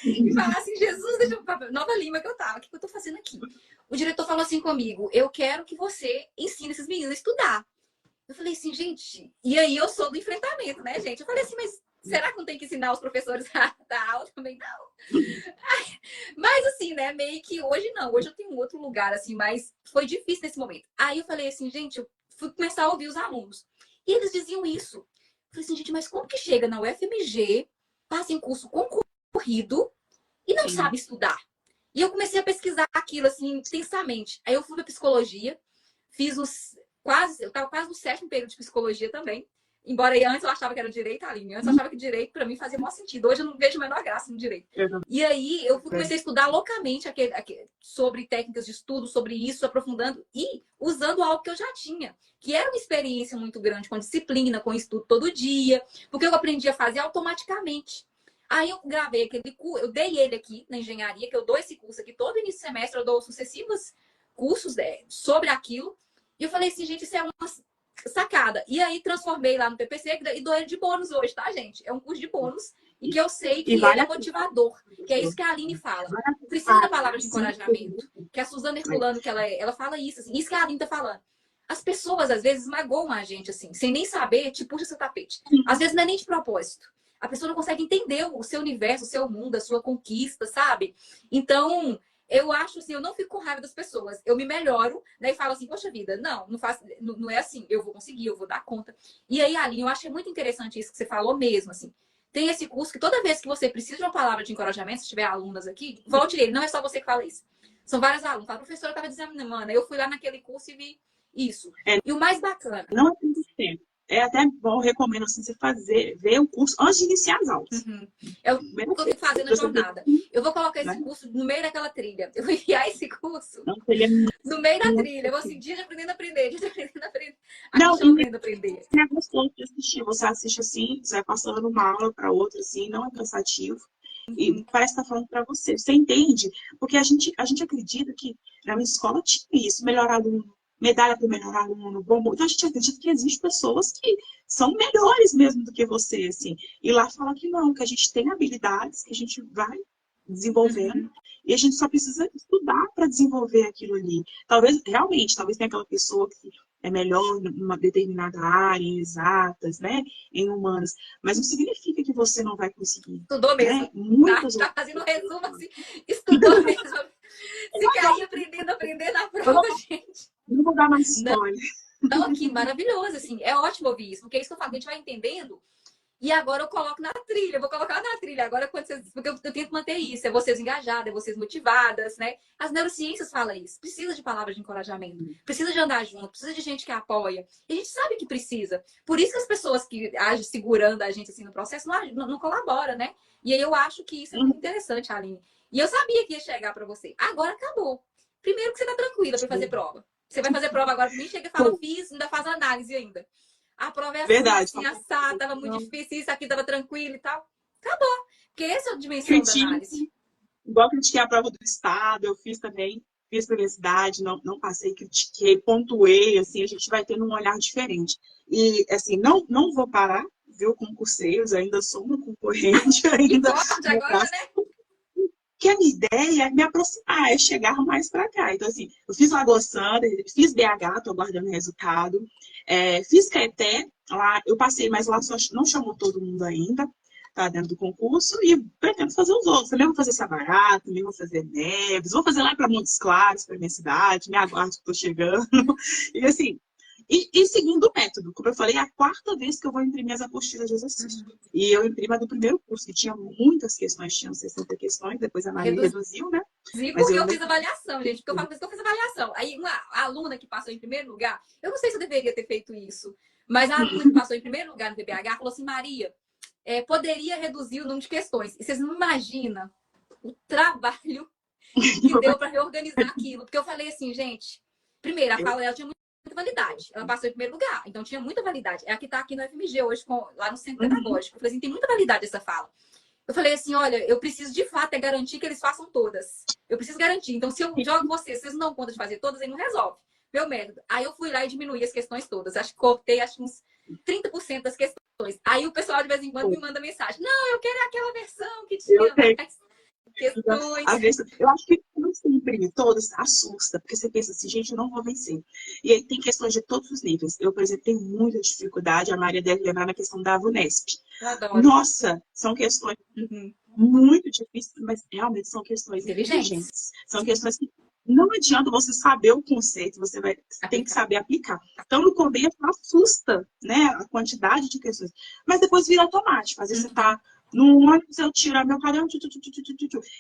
e falar assim, Jesus, deixa eu... Nova Lima que eu tava, o que eu tô fazendo aqui? O diretor falou assim comigo, eu quero que você ensine esses meninos a estudar. Eu falei assim, gente, e aí eu sou do enfrentamento, né, gente? Eu falei assim, mas será que não tem que ensinar os professores a dar aula também? Não. Mas assim, né, meio que hoje não. Hoje eu tenho um outro lugar, assim, mas foi difícil nesse momento. Aí eu falei assim, gente, eu fui começar a ouvir os alunos. E eles diziam isso. Eu falei assim, gente, mas como que chega na UFMG, passa em curso concorrido e não sabe estudar? E eu comecei a pesquisar aquilo, assim, intensamente. Aí eu fui para psicologia, fiz eu estava quase no 7º período de psicologia também. Embora antes eu achava que era direito, Aline. Antes eu achava que direito para mim fazia o maior sentido. Hoje eu não vejo a menor graça no direito. E aí eu comecei a estudar loucamente sobre técnicas de estudo, sobre isso, aprofundando e usando algo que eu já tinha, que era uma experiência muito grande, com disciplina, com estudo todo dia, porque eu aprendi a fazer automaticamente. Aí eu gravei aquele curso, eu dei ele aqui na engenharia, que eu dou esse curso aqui todo início de semestre, eu dou sucessivos cursos sobre aquilo. E eu falei assim, gente, isso é uma sacada. E aí transformei lá no PPC e dou ele de bônus hoje, tá, gente? É um curso de bônus e que eu sei que ele é motivador, que é isso que a Aline fala. Precisa da palavra de encorajamento, que a Suzana Herculano, que ela fala isso, assim, isso que a Aline tá falando. As pessoas, às vezes, magoam a gente, assim, sem nem saber, te puxa seu tapete. Às vezes não é nem de propósito. A pessoa não consegue entender o seu universo, o seu mundo, a sua conquista, sabe? Então, eu acho assim, eu não fico com raiva das pessoas. Eu me melhoro, né? E falo assim, poxa vida, não é assim, eu vou conseguir, eu vou dar conta. E aí, Aline, eu achei muito interessante isso que você falou mesmo, assim. Tem esse curso que toda vez que você precisa de uma palavra de encorajamento, se tiver alunas aqui, volte ele. Não é só você que fala isso. São vários alunos. A professora estava dizendo, mano, eu fui lá naquele curso e vi isso. E o mais bacana. Não é tanto tempo. É até bom, recomendo assim, você ver o curso antes de iniciar as aulas. É o que eu fico fazendo na jornada. Eu vou colocar esse curso no meio daquela trilha. Eu vou enviar esse curso no meio da trilha. Eu vou assim, dia de aprendendo a aprender, dia de aprendendo a aprender. Aqui chama aprendendo a aprender. É gostoso de assistir. Você assiste assim, você vai passando uma aula para outra, assim, não é cansativo. E parece que está falando para você. Você entende? Porque a gente acredita que na escola tinha isso, melhor aluno, medalha para o melhor aluno, bom. Então a gente acredita que existem pessoas que são melhores mesmo do que você, assim. E lá fala que não, que a gente tem habilidades, que a gente vai desenvolvendo. E a gente só precisa estudar para desenvolver aquilo ali. Talvez tenha aquela pessoa que é melhor numa determinada área, em exatas, né? Em humanas. Mas não significa que você não vai conseguir, Estudou né? mesmo. Muitas Tá outras. fazendo um resumo assim. Estudou mesmo. Se cair aprendendo na Eu prova, gente. não vou dar mais Não, spoiler. não, que maravilhoso, assim. É ótimo ouvir isso, porque é isso que eu falo, a gente vai entendendo. E agora eu coloco na trilha, eu vou colocar na trilha. Agora, quando vocês, porque eu tento manter isso, é vocês engajadas, é vocês motivadas, né? As neurociências falam isso. Precisa de palavras de encorajamento, precisa de andar junto, precisa de gente que apoia. E a gente sabe que precisa. Por isso que as pessoas que agem segurando a gente assim no processo não colaboram, né? E aí eu acho que isso é muito interessante, Aline. E eu sabia que ia chegar para você. Agora acabou. Primeiro que você tá tranquila para fazer prova. Você vai fazer prova agora, nem chega e fala, fiz, ainda faz análise ainda. A prova é assim, Verdade. assim, assada, tava muito difícil, isso aqui tava tranquilo e tal. Acabou. Porque essa é a dimensão da Critico, análise. igual critiquei a prova do estado, eu fiz também, fiz para a universidade, não passei, critiquei, pontuei, assim, a gente vai tendo um olhar diferente. E, assim, não vou parar, viu, concurseiros, ainda sou uma concorrente, E ainda pode não agora, faço. né? Que a minha ideia é me aproximar, é chegar mais para cá. Então, assim, eu fiz Lagoa Santa, fiz BH, estou aguardando o resultado. Fiz Caeté, lá eu passei, mas lá só não chamou todo mundo ainda, tá dentro do concurso, e pretendo fazer os outros. Também vou fazer Sabará, também vou fazer Neves, vou fazer lá para Montes Claros, para minha cidade, me aguarde que estou chegando. E assim, e seguindo o método, como eu falei, é a quarta vez que eu vou imprimir as apostilas de exercício. E eu imprimo a do primeiro curso, que tinha muitas questões, tinham 60 questões, depois a Maria reduziu, né? Mas Porque eu eu ainda... fiz avaliação, gente. Porque eu falo que eu fiz avaliação. Aí uma aluna que passou em primeiro lugar, eu não sei se eu deveria ter feito isso, mas a aluna que passou em primeiro lugar no PBH falou assim, Maria, poderia reduzir o número de questões. E vocês não imaginam o trabalho que deu para reorganizar aquilo. Porque eu falei assim, gente, primeiro, a fala dela tinha muita validade. Ela passou em primeiro lugar, então tinha muita validade. É a que está aqui no FMG hoje, lá no Centro Pedagógico. Eu falei assim, tem muita validade essa fala. Eu falei assim, olha, eu preciso de fato garantir que eles façam todas. Eu preciso garantir. Então, se eu jogo vocês não dão conta de fazer todas, aí não resolve. Meu método. Aí eu fui lá e diminuí as questões todas. Acho que cortei uns 30% das questões. Aí o pessoal de vez em quando me manda mensagem. Não, eu quero aquela versão que Eu tinha tenho mais questões. eu acho que não se imprimir todas assusta, porque você pensa assim, gente, eu não vou vencer. E aí tem questões de todos os níveis. Eu, por exemplo, tenho muita dificuldade, a Maria deve lembrar na questão da VUNESP. Eu adoro. Nossa, são questões muito difíceis, mas realmente são questões inteligentes. São questões que não adianta você saber o conceito, você tem que saber aplicar. Então, no começo, assusta, né, a quantidade de questões. Mas depois vira automático. Às vezes você está no ônibus, eu tiro meu caderno,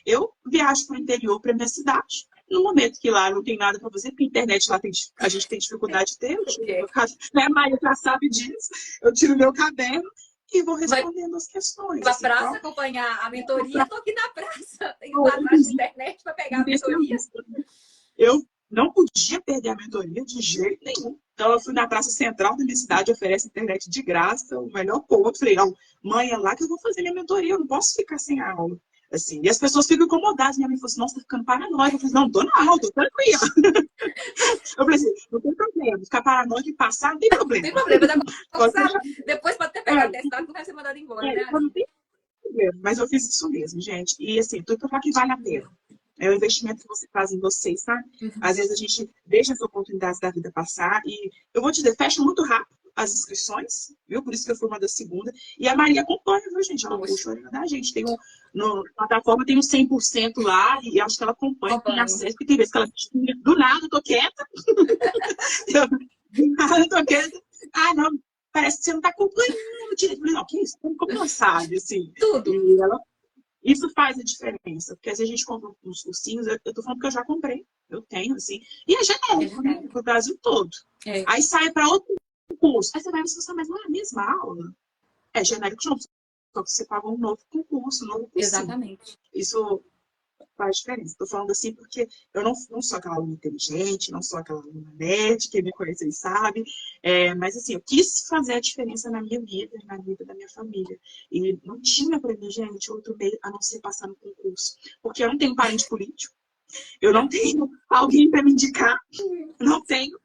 eu viajo para o interior, para minha cidade. No momento que lá não tem nada para fazer, porque a internet lá a gente tem dificuldade de ter, eu tiro meu caderno, né, a Maia já sabe disso, eu tiro meu caderno e vou respondendo as questões. Pra assim, praça então, acompanhar a mentoria, tô aqui na praça, indo lá atrás da internet para pegar a mentoria. Eu não podia perder a mentoria de jeito nenhum. Então, eu fui na Praça Central da minha cidade, oferece internet de graça, o melhor ponto. Falei, não, mãe, é lá que eu vou fazer minha mentoria, eu não posso ficar sem a aula. Assim, e as pessoas ficam incomodadas. Minha mãe falou assim, nossa, tá ficando paranoica. Eu falei, não, tô na aula, tô tranquila. Eu falei assim, não tem problema, ficar paranoica e passar, não tem problema. Não tem problema, depois pode até pegar testado, não vai ser mandado embora, né? Não tem problema, mas eu fiz isso mesmo, gente. E assim, tudo que eu falo que vale a pena. É o investimento que você faz em vocês, sabe? Às vezes a gente deixa as oportunidades da vida passar e eu vou te dizer, fecha muito rápido as inscrições, viu? Por isso que eu fui uma da segunda. E a Maria acompanha, viu, gente? Ela puxa a orelha da gente. Na plataforma tem um 100% lá e acho que ela acompanha, tem acesso, porque tem vezes que ela do nada, eu tô quieta. Do nada, eu tô quieta. Ah, não, parece que você não tá acompanhando direito. Não, que isso? Como não sabe, assim? Tudo. E isso faz a diferença, porque às vezes a gente compra uns cursinhos, eu tô falando que eu já comprei, eu tenho, assim, e é genérico, né? Pro Brasil todo. Aí sai para outro curso, aí você vai ver se você mas não é a mesma aula. É genérico junto, só que você paga um novo concurso, um novo cursinho. Exatamente. Isso faz diferença. Estou falando assim porque eu não sou aquela aluna inteligente, não sou aquela aluna nerd, quem me conhece sabe. Mas assim, eu quis fazer a diferença na minha vida, na vida da minha família. E não tinha para mim, gente, outro meio a não ser passar no concurso. Porque eu não tenho parente político, eu não tenho alguém para me indicar, não tenho.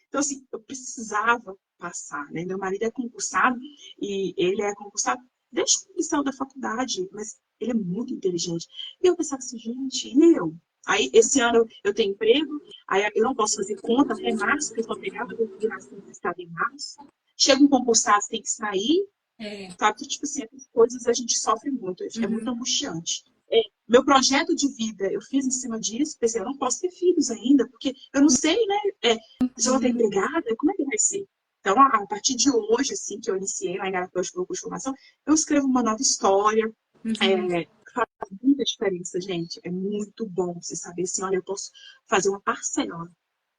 Então, assim, eu precisava passar, né? Meu marido é concursado e ele é concursado desde que ele saiu da faculdade, mas ele é muito inteligente. E eu pensava assim, gente, e eu? Aí, esse ano eu tenho emprego, aí eu não posso fazer conta até março, porque eu sou obrigada a configuração do estado em março. Chega um concursado, tem que sair, É. sabe? Tipo assim, essas coisas a gente sofre muito, é muito Uhum. angustiante. Meu projeto de vida, eu fiz em cima disso, pensei, eu não posso ter filhos ainda, porque eu não sei, né? Se eu vou ter empregada, como é que vai ser? Então, a partir de hoje, assim, que eu iniciei lá em Garapé pelo curso de formação, eu escrevo uma nova história, Uhum. é, faz muita diferença, gente. É muito bom você saber assim, olha, eu posso fazer uma parcela.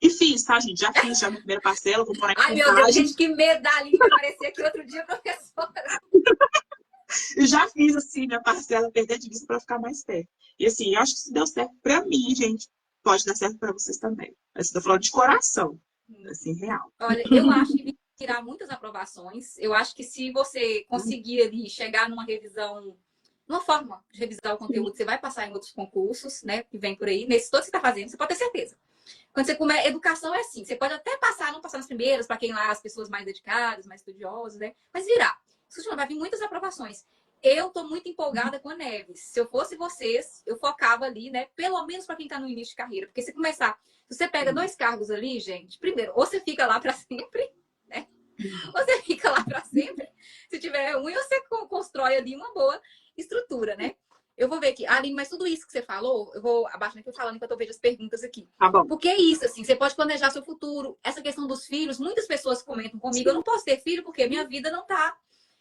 E fiz, tá, gente? Já fiz já minha primeira parcela, vou morar em Ai, meu Deus, Contagem. gente, que medo da Aline vai aparecer aqui outro dia, professora. E já fiz, assim, minha parcela, perder de vista para ficar mais perto. E assim, eu acho que se deu certo para mim, gente, pode dar certo para vocês também. Mas estou falando de coração, assim, real. Olha, eu acho que virá muitas aprovações. Eu acho que se você conseguir ali chegar numa revisão, numa forma de revisar o conteúdo, você vai passar em outros concursos, né? Que vem por aí. Nesse todo que você está fazendo, você pode ter certeza. Quando você começa, educação é assim. Você pode até passar, não passar nas primeiras, para quem lá, as pessoas mais dedicadas, mais estudiosas, né? Mas virá. Isso vai vir muitas aprovações. Eu tô muito empolgada com a Neves. Se eu fosse vocês, eu focava ali, né? Pelo menos para quem tá no início de carreira. Porque se começar, se você pega 2 cargos ali, gente, primeiro, ou você fica lá para sempre, né? Ou você fica lá para sempre. Se tiver ruim, você constrói ali uma boa estrutura, né? Eu vou ver aqui. Aline, mas tudo isso que você falou, eu vou abaixando aqui falando enquanto eu vejo as perguntas aqui. Tá bom. Porque é isso, assim, você pode planejar seu futuro. Essa questão dos filhos, muitas pessoas comentam comigo, eu não posso ter filho porque minha vida não tá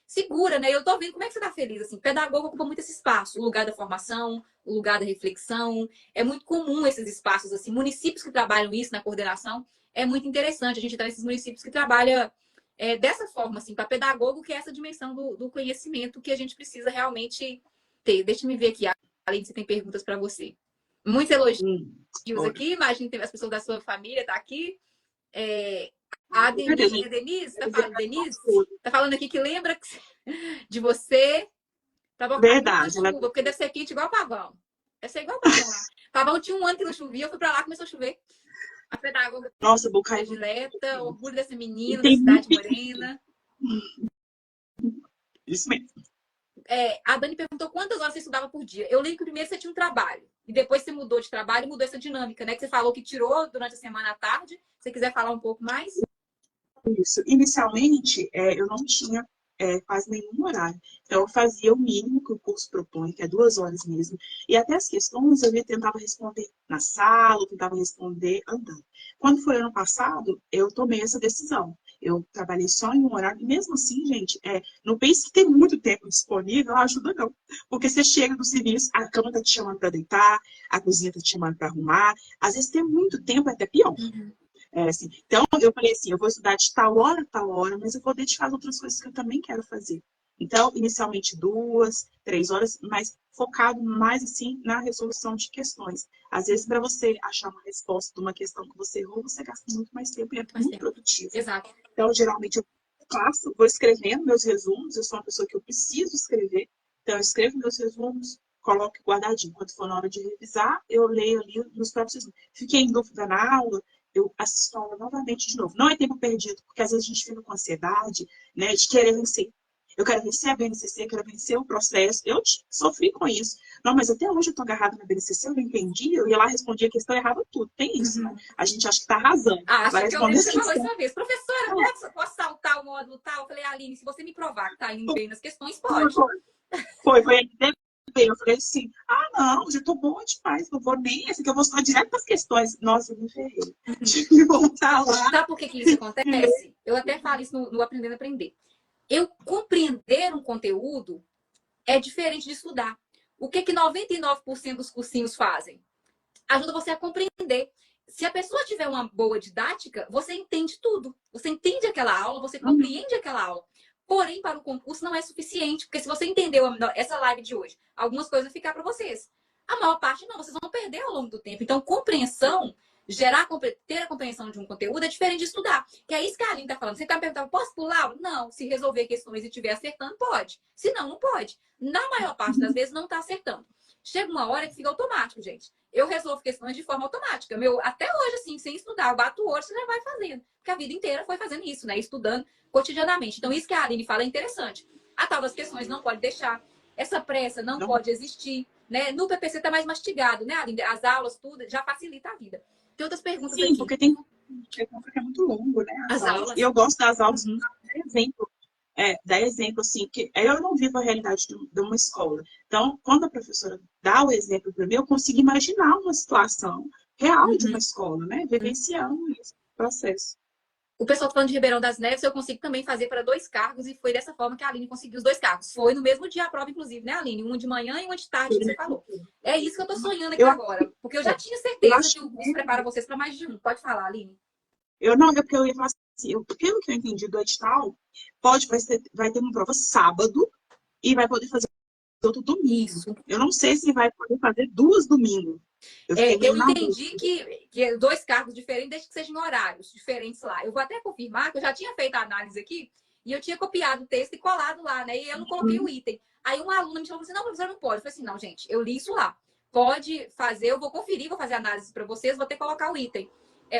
segura, né? Eu tô vendo como é que você tá feliz, assim. Pedagogo ocupa muito esse espaço, o lugar da formação, o lugar da reflexão. É muito comum esses espaços, assim. Municípios que trabalham isso na coordenação, é muito interessante. A gente tá nesses municípios que trabalham dessa forma, assim, para pedagogo, que é essa dimensão do conhecimento que a gente precisa realmente ter. Deixa eu ver aqui, além de você tem perguntas para você. Muitos elogios Olha, aqui, imagino que as pessoas da sua família tá aqui. A com certeza, gente. Denise, Quero dizer mais uma Denise coisa. tá falando aqui que lembra de você. Tava com muita Verdade, ela chuva, porque deve ser quente igual pavão. Deve ser igual pavão lá. Pavão tinha um ano que não chovia, eu fui para lá, começou a chover. A pedagoga nossa, Bocaiúva. predileta, orgulho dessa E menina da tem muito cidade pequenininho. morena. Isso mesmo. A Dani perguntou quantas horas você estudava por dia. Eu lembro que primeiro você tinha um trabalho. E depois você mudou de trabalho e mudou essa dinâmica, né? Que você falou que tirou durante a semana à tarde. Se você quiser falar um pouco mais. Isso. Inicialmente, eu não tinha quase nenhum horário. Então, eu fazia o mínimo que o curso propõe, que é 2 horas mesmo. E até as questões eu tentava responder na sala, eu tentava responder andando. Quando foi ano passado, eu tomei essa decisão. Eu trabalhei só em um horário. E mesmo assim, gente, não pense que tem muito tempo disponível, não ajuda não. Porque você chega do serviço, a cama tá te chamando para deitar, a cozinha tá te chamando para arrumar. Às vezes, ter muito tempo é até pior. Uhum. Assim. Então, eu falei assim, eu vou estudar de tal hora a tal hora, mas eu vou dedicar a outras coisas que eu também quero fazer. Então, inicialmente 2, 3 horas, mas focado mais assim na resolução de questões. Às vezes, para você achar uma resposta de uma questão que você errou, você gasta muito mais tempo e é Mais muito tempo. produtivo. Exato. Então, geralmente, eu faço, vou escrevendo meus resumos, eu sou uma pessoa que eu preciso escrever, então eu escrevo meus resumos, coloco guardadinho. Quando for na hora de revisar, eu leio ali nos próprios resumos. Fiquei em dúvida na aula, eu assisto a aula novamente de novo. Não é tempo perdido, porque às vezes a gente fica com ansiedade, né, de querer vencer. Eu quero vencer a BNCC, quero vencer o processo. Eu sofri com isso. Não, mas até hoje eu tô agarrada na BNCC, eu não entendi. Eu ia lá, respondia a questão, errava tudo. Tem isso, né? Uhum. A gente acha que tá arrasando. Vai Acho que eu responder lembro que as você falou isso questões. uma vez. Professora, posso saltar o módulo tal? Eu falei, Aline, se você me provar que tá indo bem nas questões, pode. Foi aí que teve. Eu falei assim, não, já tô boa demais, não vou nem essa, que eu vou só direto para as questões. Nossa, eu me ferrei. Tive que voltar lá Sabe por que isso e ler. acontece? Eu até falo isso no Aprendendo a Aprender. Eu compreender um conteúdo é diferente de estudar. O que 99% dos cursinhos fazem? Ajuda você a compreender. Se a pessoa tiver uma boa didática, você entende tudo. Você entende aquela aula, você compreende aquela aula. Porém, para o concurso não é suficiente, porque se você entendeu essa live de hoje, algumas coisas vão ficar para vocês. A maior parte não, vocês vão perder ao longo do tempo. Então, compreensão, ter a compreensão de um conteúdo é diferente de estudar. Que é isso que a Aline está falando. Você está me perguntando, posso pular? Não. Se resolver questões e estiver acertando, pode. Se não, não pode. Na maior parte das vezes, não está acertando. Chega uma hora que fica automático, gente. Eu resolvo questões de forma automática. Até hoje, assim, sem estudar, eu bato o olho, você já vai fazendo. Porque a vida inteira foi fazendo isso, né? Estudando cotidianamente. Então, isso que a Aline fala é interessante. A tal das questões não pode deixar. Essa pressa não pode existir. né? No PPC tá mais mastigado, né, Aline? As aulas, tudo, já facilita a vida. Tem outras perguntas Sim, aqui. porque tem porque é muito longo, né? As As aulas. E aulas. eu gosto das aulas Uhum. dar exemplo. Dar exemplo, assim, que eu não vivo a realidade de uma escola. Então, quando a professora dá o exemplo para mim, eu consigo imaginar uma situação real de Uhum. uma escola, né? Vivenciando esse processo. O pessoal tá falando de Ribeirão das Neves, eu consigo também fazer para 2 cargos, e foi dessa forma que a Aline conseguiu os 2 cargos. Foi no mesmo dia a prova, inclusive, né, Aline? Uma de manhã e uma de tarde, que você falou. É isso que eu tô sonhando aqui Eu, agora, porque eu já tinha eu certeza acho que o curso prepara vocês para mais de um. Pode falar, Aline. Eu não, é porque eu ia falar assim, pelo que eu entendi do edital, vai ter uma prova sábado e vai poder fazer outro domingo. Isso. Eu não sei se vai poder fazer 2 domingos. Eu fiquei Eu meio na entendi dúvida. que 2 cargos diferentes, desde que sejam horários diferentes lá. Eu vou até confirmar que eu já tinha feito a análise aqui e eu tinha copiado o texto e colado lá, né? E eu não coloquei o item. Aí uma aluna me chamou assim: não, professora, não pode. Eu falei assim: não, gente, eu li isso lá. Pode fazer, eu vou conferir, vou fazer análise para vocês, vou ter que colocar o item.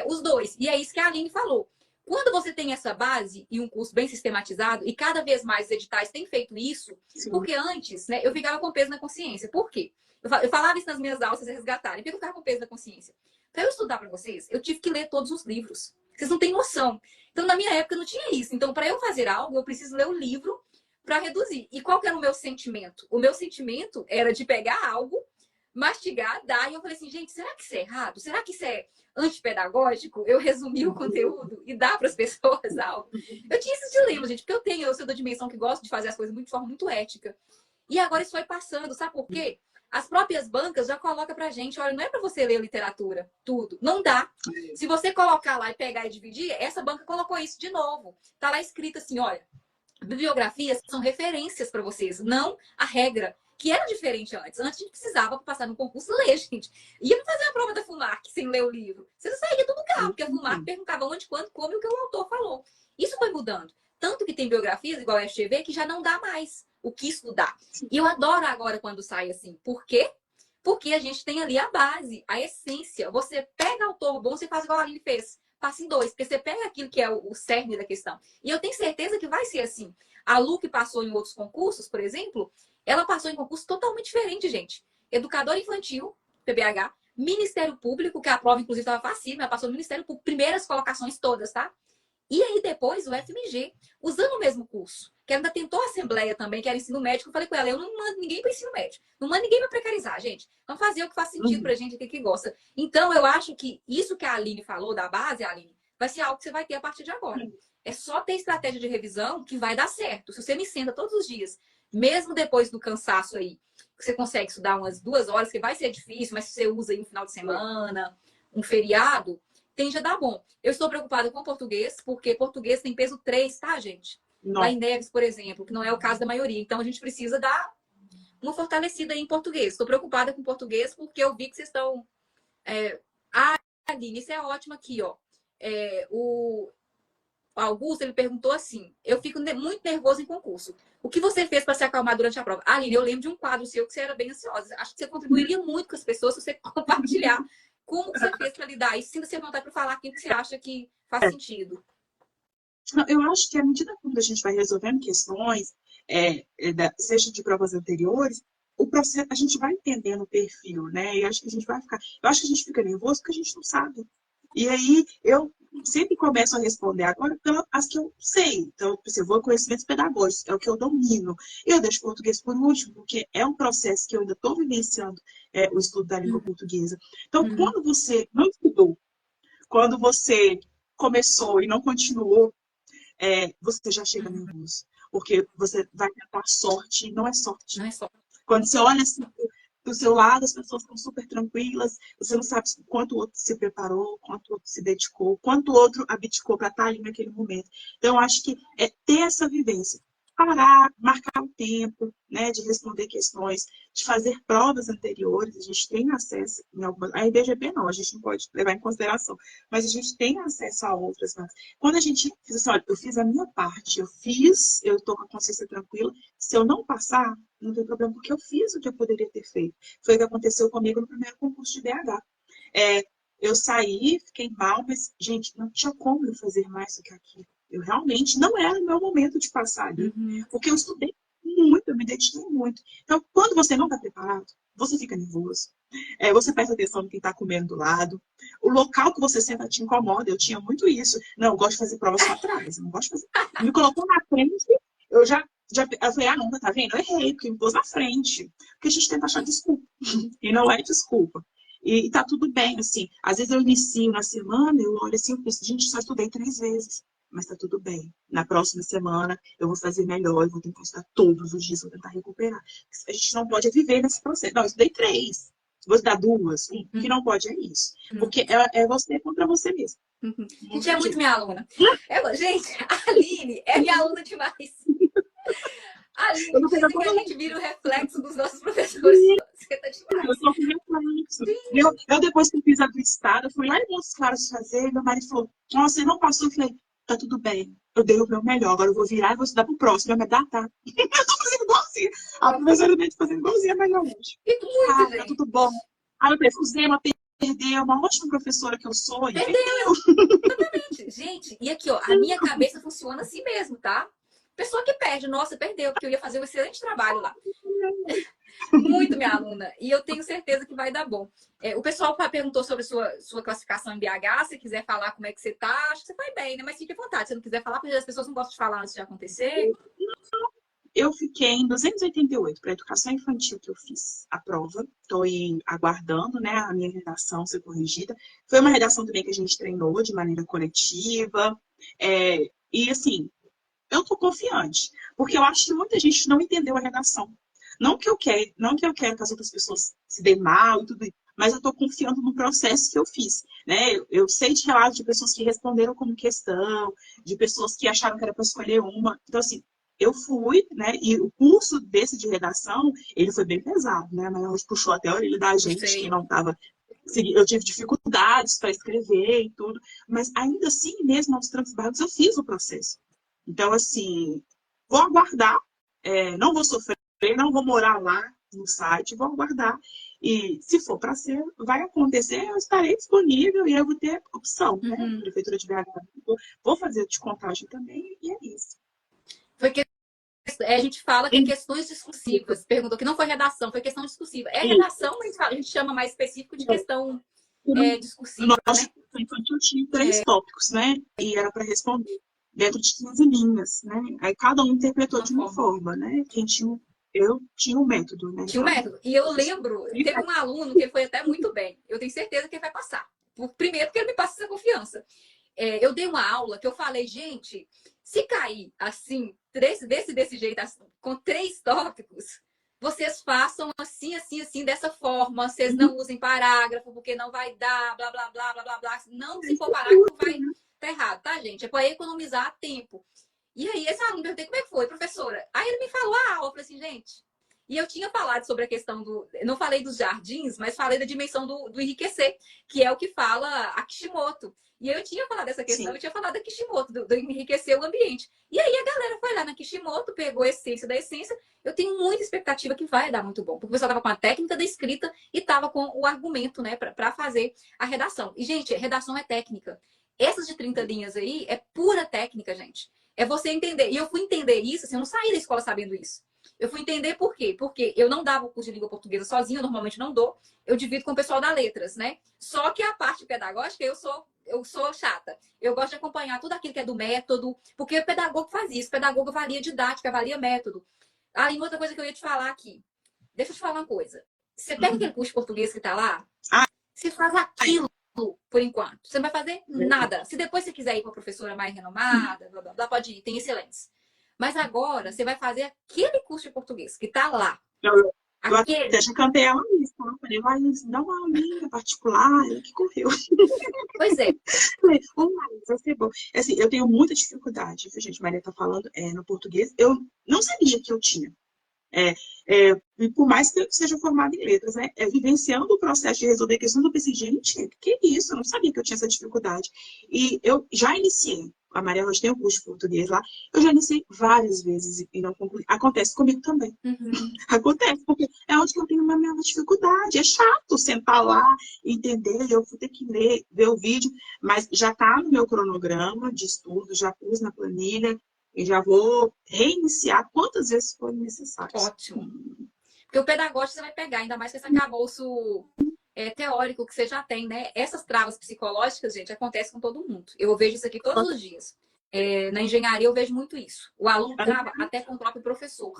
Os 2. E é isso que a Aline falou. Quando você tem essa base e um curso bem sistematizado, e cada vez mais os editais têm feito isso, Sim. porque antes, né, eu ficava com peso na consciência. Por quê? Eu falava isso nas minhas aulas, vocês resgatarem. Por que eu ficava com peso na consciência? Para eu estudar para vocês, eu tive que ler todos os livros. Vocês não têm noção. Então, na minha época, não tinha isso. Então, para eu fazer algo, eu preciso ler o livro para reduzir. E qual que era o meu sentimento? O meu sentimento era de pegar algo, mastigar, dar. E eu falei assim, gente, será que isso é errado? Será que isso é antipedagógico? Eu resumi o conteúdo e dar para as pessoas algo. Eu tinha esse dilema, gente, porque eu sou da dimensão que gosto de fazer as coisas de forma muito ética. E agora isso foi passando, sabe por quê? As próprias bancas já colocam pra gente, olha, não é para você ler literatura, tudo. Não dá. Se você colocar lá e pegar e dividir, essa banca colocou isso de novo. Tá lá escrito assim, olha, bibliografias são referências para vocês, não a regra, que era diferente antes. Antes a gente precisava, para passar no concurso, ler, gente. Ia fazer a prova da FUNARC sem ler o livro. Você não saía do lugar, porque a FUNARC perguntava onde, quando, como e o que o autor falou. Isso foi mudando. Tanto que tem biografias, igual a FGV, que já não dá mais o que estudar. E eu adoro agora quando sai assim. Por quê? Porque a gente tem ali a base, a essência. Você pega autor bom, você faz igual a Aline fez. Passa em 2, porque você pega aquilo que é o cerne da questão. E eu tenho certeza que vai ser assim. A Lu, que passou em outros concursos, por exemplo, ela passou em concurso totalmente diferente, gente. Educador infantil, PBH, Ministério Público, que a prova, inclusive, estava fácil, ela passou no Ministério Público, primeiras colocações todas, tá? E aí depois o FMG, usando o mesmo curso, que ainda tentou a Assembleia também, que era ensino médico. Eu falei com ela, eu não mando ninguém para ensino médio. Não mando ninguém para precarizar, gente. Vamos fazer o que faz sentido pra gente, o que gosta. Então, eu acho que isso que a Aline falou da base, Aline, vai ser algo que você vai ter a partir de agora. É só ter estratégia de revisão que vai dar certo. Se você me senta todos os dias, mesmo depois do cansaço aí, você consegue estudar umas 2 horas, que vai ser difícil, mas se você usa aí um final de semana, um feriado, tende a dar bom. Eu estou preocupada com português, porque português tem peso 3, tá, gente? Não. Lá em Neves, por exemplo, que não é o caso da maioria. Então, a gente precisa dar uma fortalecida aí em português. Estou preocupada com português porque eu vi que vocês estão... Aline, isso é ótimo aqui, ó. O Augusto, ele perguntou assim, eu fico muito nervoso em concurso. O que você fez para se acalmar durante a prova? Aline, eu lembro de um quadro seu que você era bem ansiosa. Acho que você contribuiria muito com as pessoas se você compartilhar como que você fez para lidar. E sinta-se à vontade para falar aquilo que você acha que faz sentido. Eu acho que à medida que a gente vai resolvendo questões, seja de provas anteriores, o processo, a gente vai entendendo o perfil, né? E acho que a gente vai ficar. Eu acho que a gente fica nervoso porque a gente não sabe. E aí eu sempre começo a responder agora pelas que eu sei. Então, eu vou conhecimentos pedagógicos, é o que eu domino. Eu deixo português por último, porque é um processo que eu ainda estou vivenciando o estudo da língua portuguesa. Então, quando você não estudou, quando você começou e não continuou, você já chega nervoso. Porque você vai tentar sorte, e não é sorte. Não é só. Quando você olha assim, do seu lado, as pessoas estão super tranquilas, você não sabe quanto o outro se preparou, quanto o outro se dedicou, quanto o outro abdicou para estar ali naquele momento. Então, eu acho que é ter essa vivência. Parar, marcar o tempo, né, de responder questões, de fazer provas anteriores, a gente tem acesso em algumas. A IBGP não, a gente não pode levar em consideração, mas a gente tem acesso a outras. Mas quando a gente diz assim, olha, eu fiz a minha parte, eu estou com a consciência tranquila, se eu não passar, não tem problema, porque eu fiz o que eu poderia ter feito. Foi o que aconteceu comigo no primeiro concurso de BH. Eu saí, fiquei mal, mas, gente, não tinha como eu fazer mais do que aquilo. Eu realmente não era o meu momento de passar ali. Porque eu estudei muito, eu me dediquei muito. Então, quando você não está preparado, você fica nervoso. Você presta atenção no que está comendo do lado. O local que você senta te incomoda. Eu tinha muito isso. Não, eu gosto de fazer prova só atrás. Eu não gosto de fazer. Me colocou na frente, eu falei, não, tá vendo? Eu errei, porque me pôs na frente. Porque a gente tenta achar desculpa. E não é desculpa. E tá tudo bem, assim. Às vezes eu inicio na semana, eu olho assim, eu penso, gente, só estudei 3 vezes. Mas tá tudo bem. Na próxima semana eu vou fazer melhor, eu vou tentar estudar todos os dias, vou tentar recuperar. A gente não pode viver nesse processo. Não, eu estudei 3. Vou estudar 2. O que não pode é isso. Porque é você contra você mesmo. Gente, é muito minha aluna. Gente, a Aline é minha aluna demais. A Aline, dizem que a gente vira o reflexo dos nossos professores. Você tá demais. Eu sou com reflexo. Eu, depois que eu fiz a do estado, eu fui lá em Montes Claros fazer, e meu marido falou, nossa, você não passou? Eu falei, tá tudo bem. Eu dei o meu melhor, agora eu vou virar e vou estudar pro próximo. Eu me tá. Eu tô fazendo igualzinho. A professora dele fazendo igualzinho, mas não, gente. Tá tudo bom. Aí eu pensei, o Zema perdeu, uma ótima professora que eu sou. Perdeu. Exatamente. Gente, e aqui, ó, a minha cabeça funciona assim mesmo, tá? Pessoa que perde, nossa, perdeu, porque eu ia fazer um excelente trabalho lá. Muito, minha aluna. E eu tenho certeza que vai dar bom. O pessoal perguntou sobre sua classificação em BH. Se quiser falar como é que você tá, acho que você foi bem, né? Mas fique à vontade. Se não quiser falar, porque as pessoas não gostam de falar antes de acontecer. Eu fiquei em 288 para educação infantil que eu fiz a prova. Estou aguardando, né, a minha redação ser corrigida. Foi uma redação também que a gente treinou de maneira coletiva. E assim, eu estou confiante, porque eu acho que muita gente não entendeu a redação. Não que eu quero que as outras pessoas se deem mal e tudo isso, mas eu estou confiando no processo que eu fiz, né? Eu sei de relatos de pessoas que responderam como questão, de pessoas que acharam que era para escolher uma. Então, assim, eu fui, né? E o curso desse de redação, ele foi bem pesado, né? Mas ela puxou até a orelha da gente, que não estava... Eu tive dificuldades para escrever e tudo, mas ainda assim, mesmo aos trancos e barrancos, eu fiz o processo. Então, assim, vou aguardar, não vou sofrer, não vou morar lá no site, vou aguardar. E se for para ser, vai acontecer, eu estarei disponível e eu vou ter opção, né? Prefeitura de BH, vou fazer de contagem também, e é isso. Foi que a gente fala que é questões discursivas. Perguntou que não foi redação, foi questão discursiva. Redação, mas a gente chama mais específico de questão discursiva. No nosso infantil tinha 3 tópicos, né? E era para responder dentro de 15 linhas, né? Aí cada um interpretou de uma forma, né? Eu tinha um método, né? Tinha um método. E eu lembro, teve um aluno que foi até muito bem. Eu tenho certeza que ele vai passar. Primeiro, porque ele me passa essa confiança. Eu dei uma aula que eu falei, gente, se cair assim, desse jeito, assim, com 3 tópicos, vocês façam assim, assim, assim, dessa forma. Vocês não usem parágrafo, porque não vai dar, blá, blá, blá, blá, blá, blá. Não, se for parágrafo, vai tá errado, tá, gente? É para economizar tempo. E aí, esse aluno perguntei, como é que foi, professora? Aí ele me falou a aula, eu falei assim, gente... E eu tinha falado sobre a questão do... Não falei dos jardins, mas falei da dimensão do enriquecer, que é o que fala a Kishimoto. E eu tinha falado dessa questão, eu tinha falado da Kishimoto, do enriquecer o ambiente. E aí a galera foi lá na Kishimoto, pegou a essência da essência. Eu tenho muita expectativa que vai dar muito bom. Porque o pessoal estava com a técnica da escrita e estava com o argumento, né, para fazer a redação. E, gente, redação é técnica. Essas de 30 linhas aí é pura técnica, gente. É você entender. E eu fui entender isso, assim, eu não saí da escola sabendo isso. Eu fui entender por quê. Porque eu não dava o curso de língua portuguesa sozinha, eu normalmente não dou. Eu divido com o pessoal da letras, né? Só que a parte pedagógica, eu sou chata. Eu gosto de acompanhar tudo aquilo que é do método, porque o pedagogo faz isso. O pedagogo avalia didática, avalia método. Ah, e outra coisa que eu ia te falar aqui. Deixa eu te falar uma coisa. Você pega aquele curso de português que tá lá, você faz aquilo por enquanto. Você não vai fazer nada. Se depois você quiser ir para uma professora mais renomada, blá, blá, blá, pode ir, tem excelentes. Mas agora você vai fazer aquele curso de português que tá lá. Eu até já cantei ela nisso, tá? Eu falei, mas dá uma aulinha particular, ela que correu. Pois é. Falei, vai ser bom. Assim, eu tenho muita dificuldade, a gente, Maria tá falando no português. Eu não sabia que eu tinha. E por mais que eu seja formada em letras, né? Vivenciando o processo de resolver questões, eu pensei, gente, que é isso? Eu não sabia que eu tinha essa dificuldade. E eu já iniciei. A Maria Rocha tem um curso de português lá. Eu já iniciei várias vezes e não concluí. Acontece comigo também. Acontece, porque é onde eu tenho uma minha dificuldade. É chato sentar lá, entender, eu vou ter que ler, ver o vídeo, mas já está no meu cronograma de estudo, já pus na planilha e já vou reiniciar quantas vezes for necessário. Ótimo. Porque o pedagógico você vai pegar, ainda mais com esse arcabouço teórico que você já tem, né? Essas travas psicológicas, gente, acontecem com todo mundo. Eu vejo isso aqui todos os dias. Na engenharia eu vejo muito isso. O aluno trava até com o próprio professor.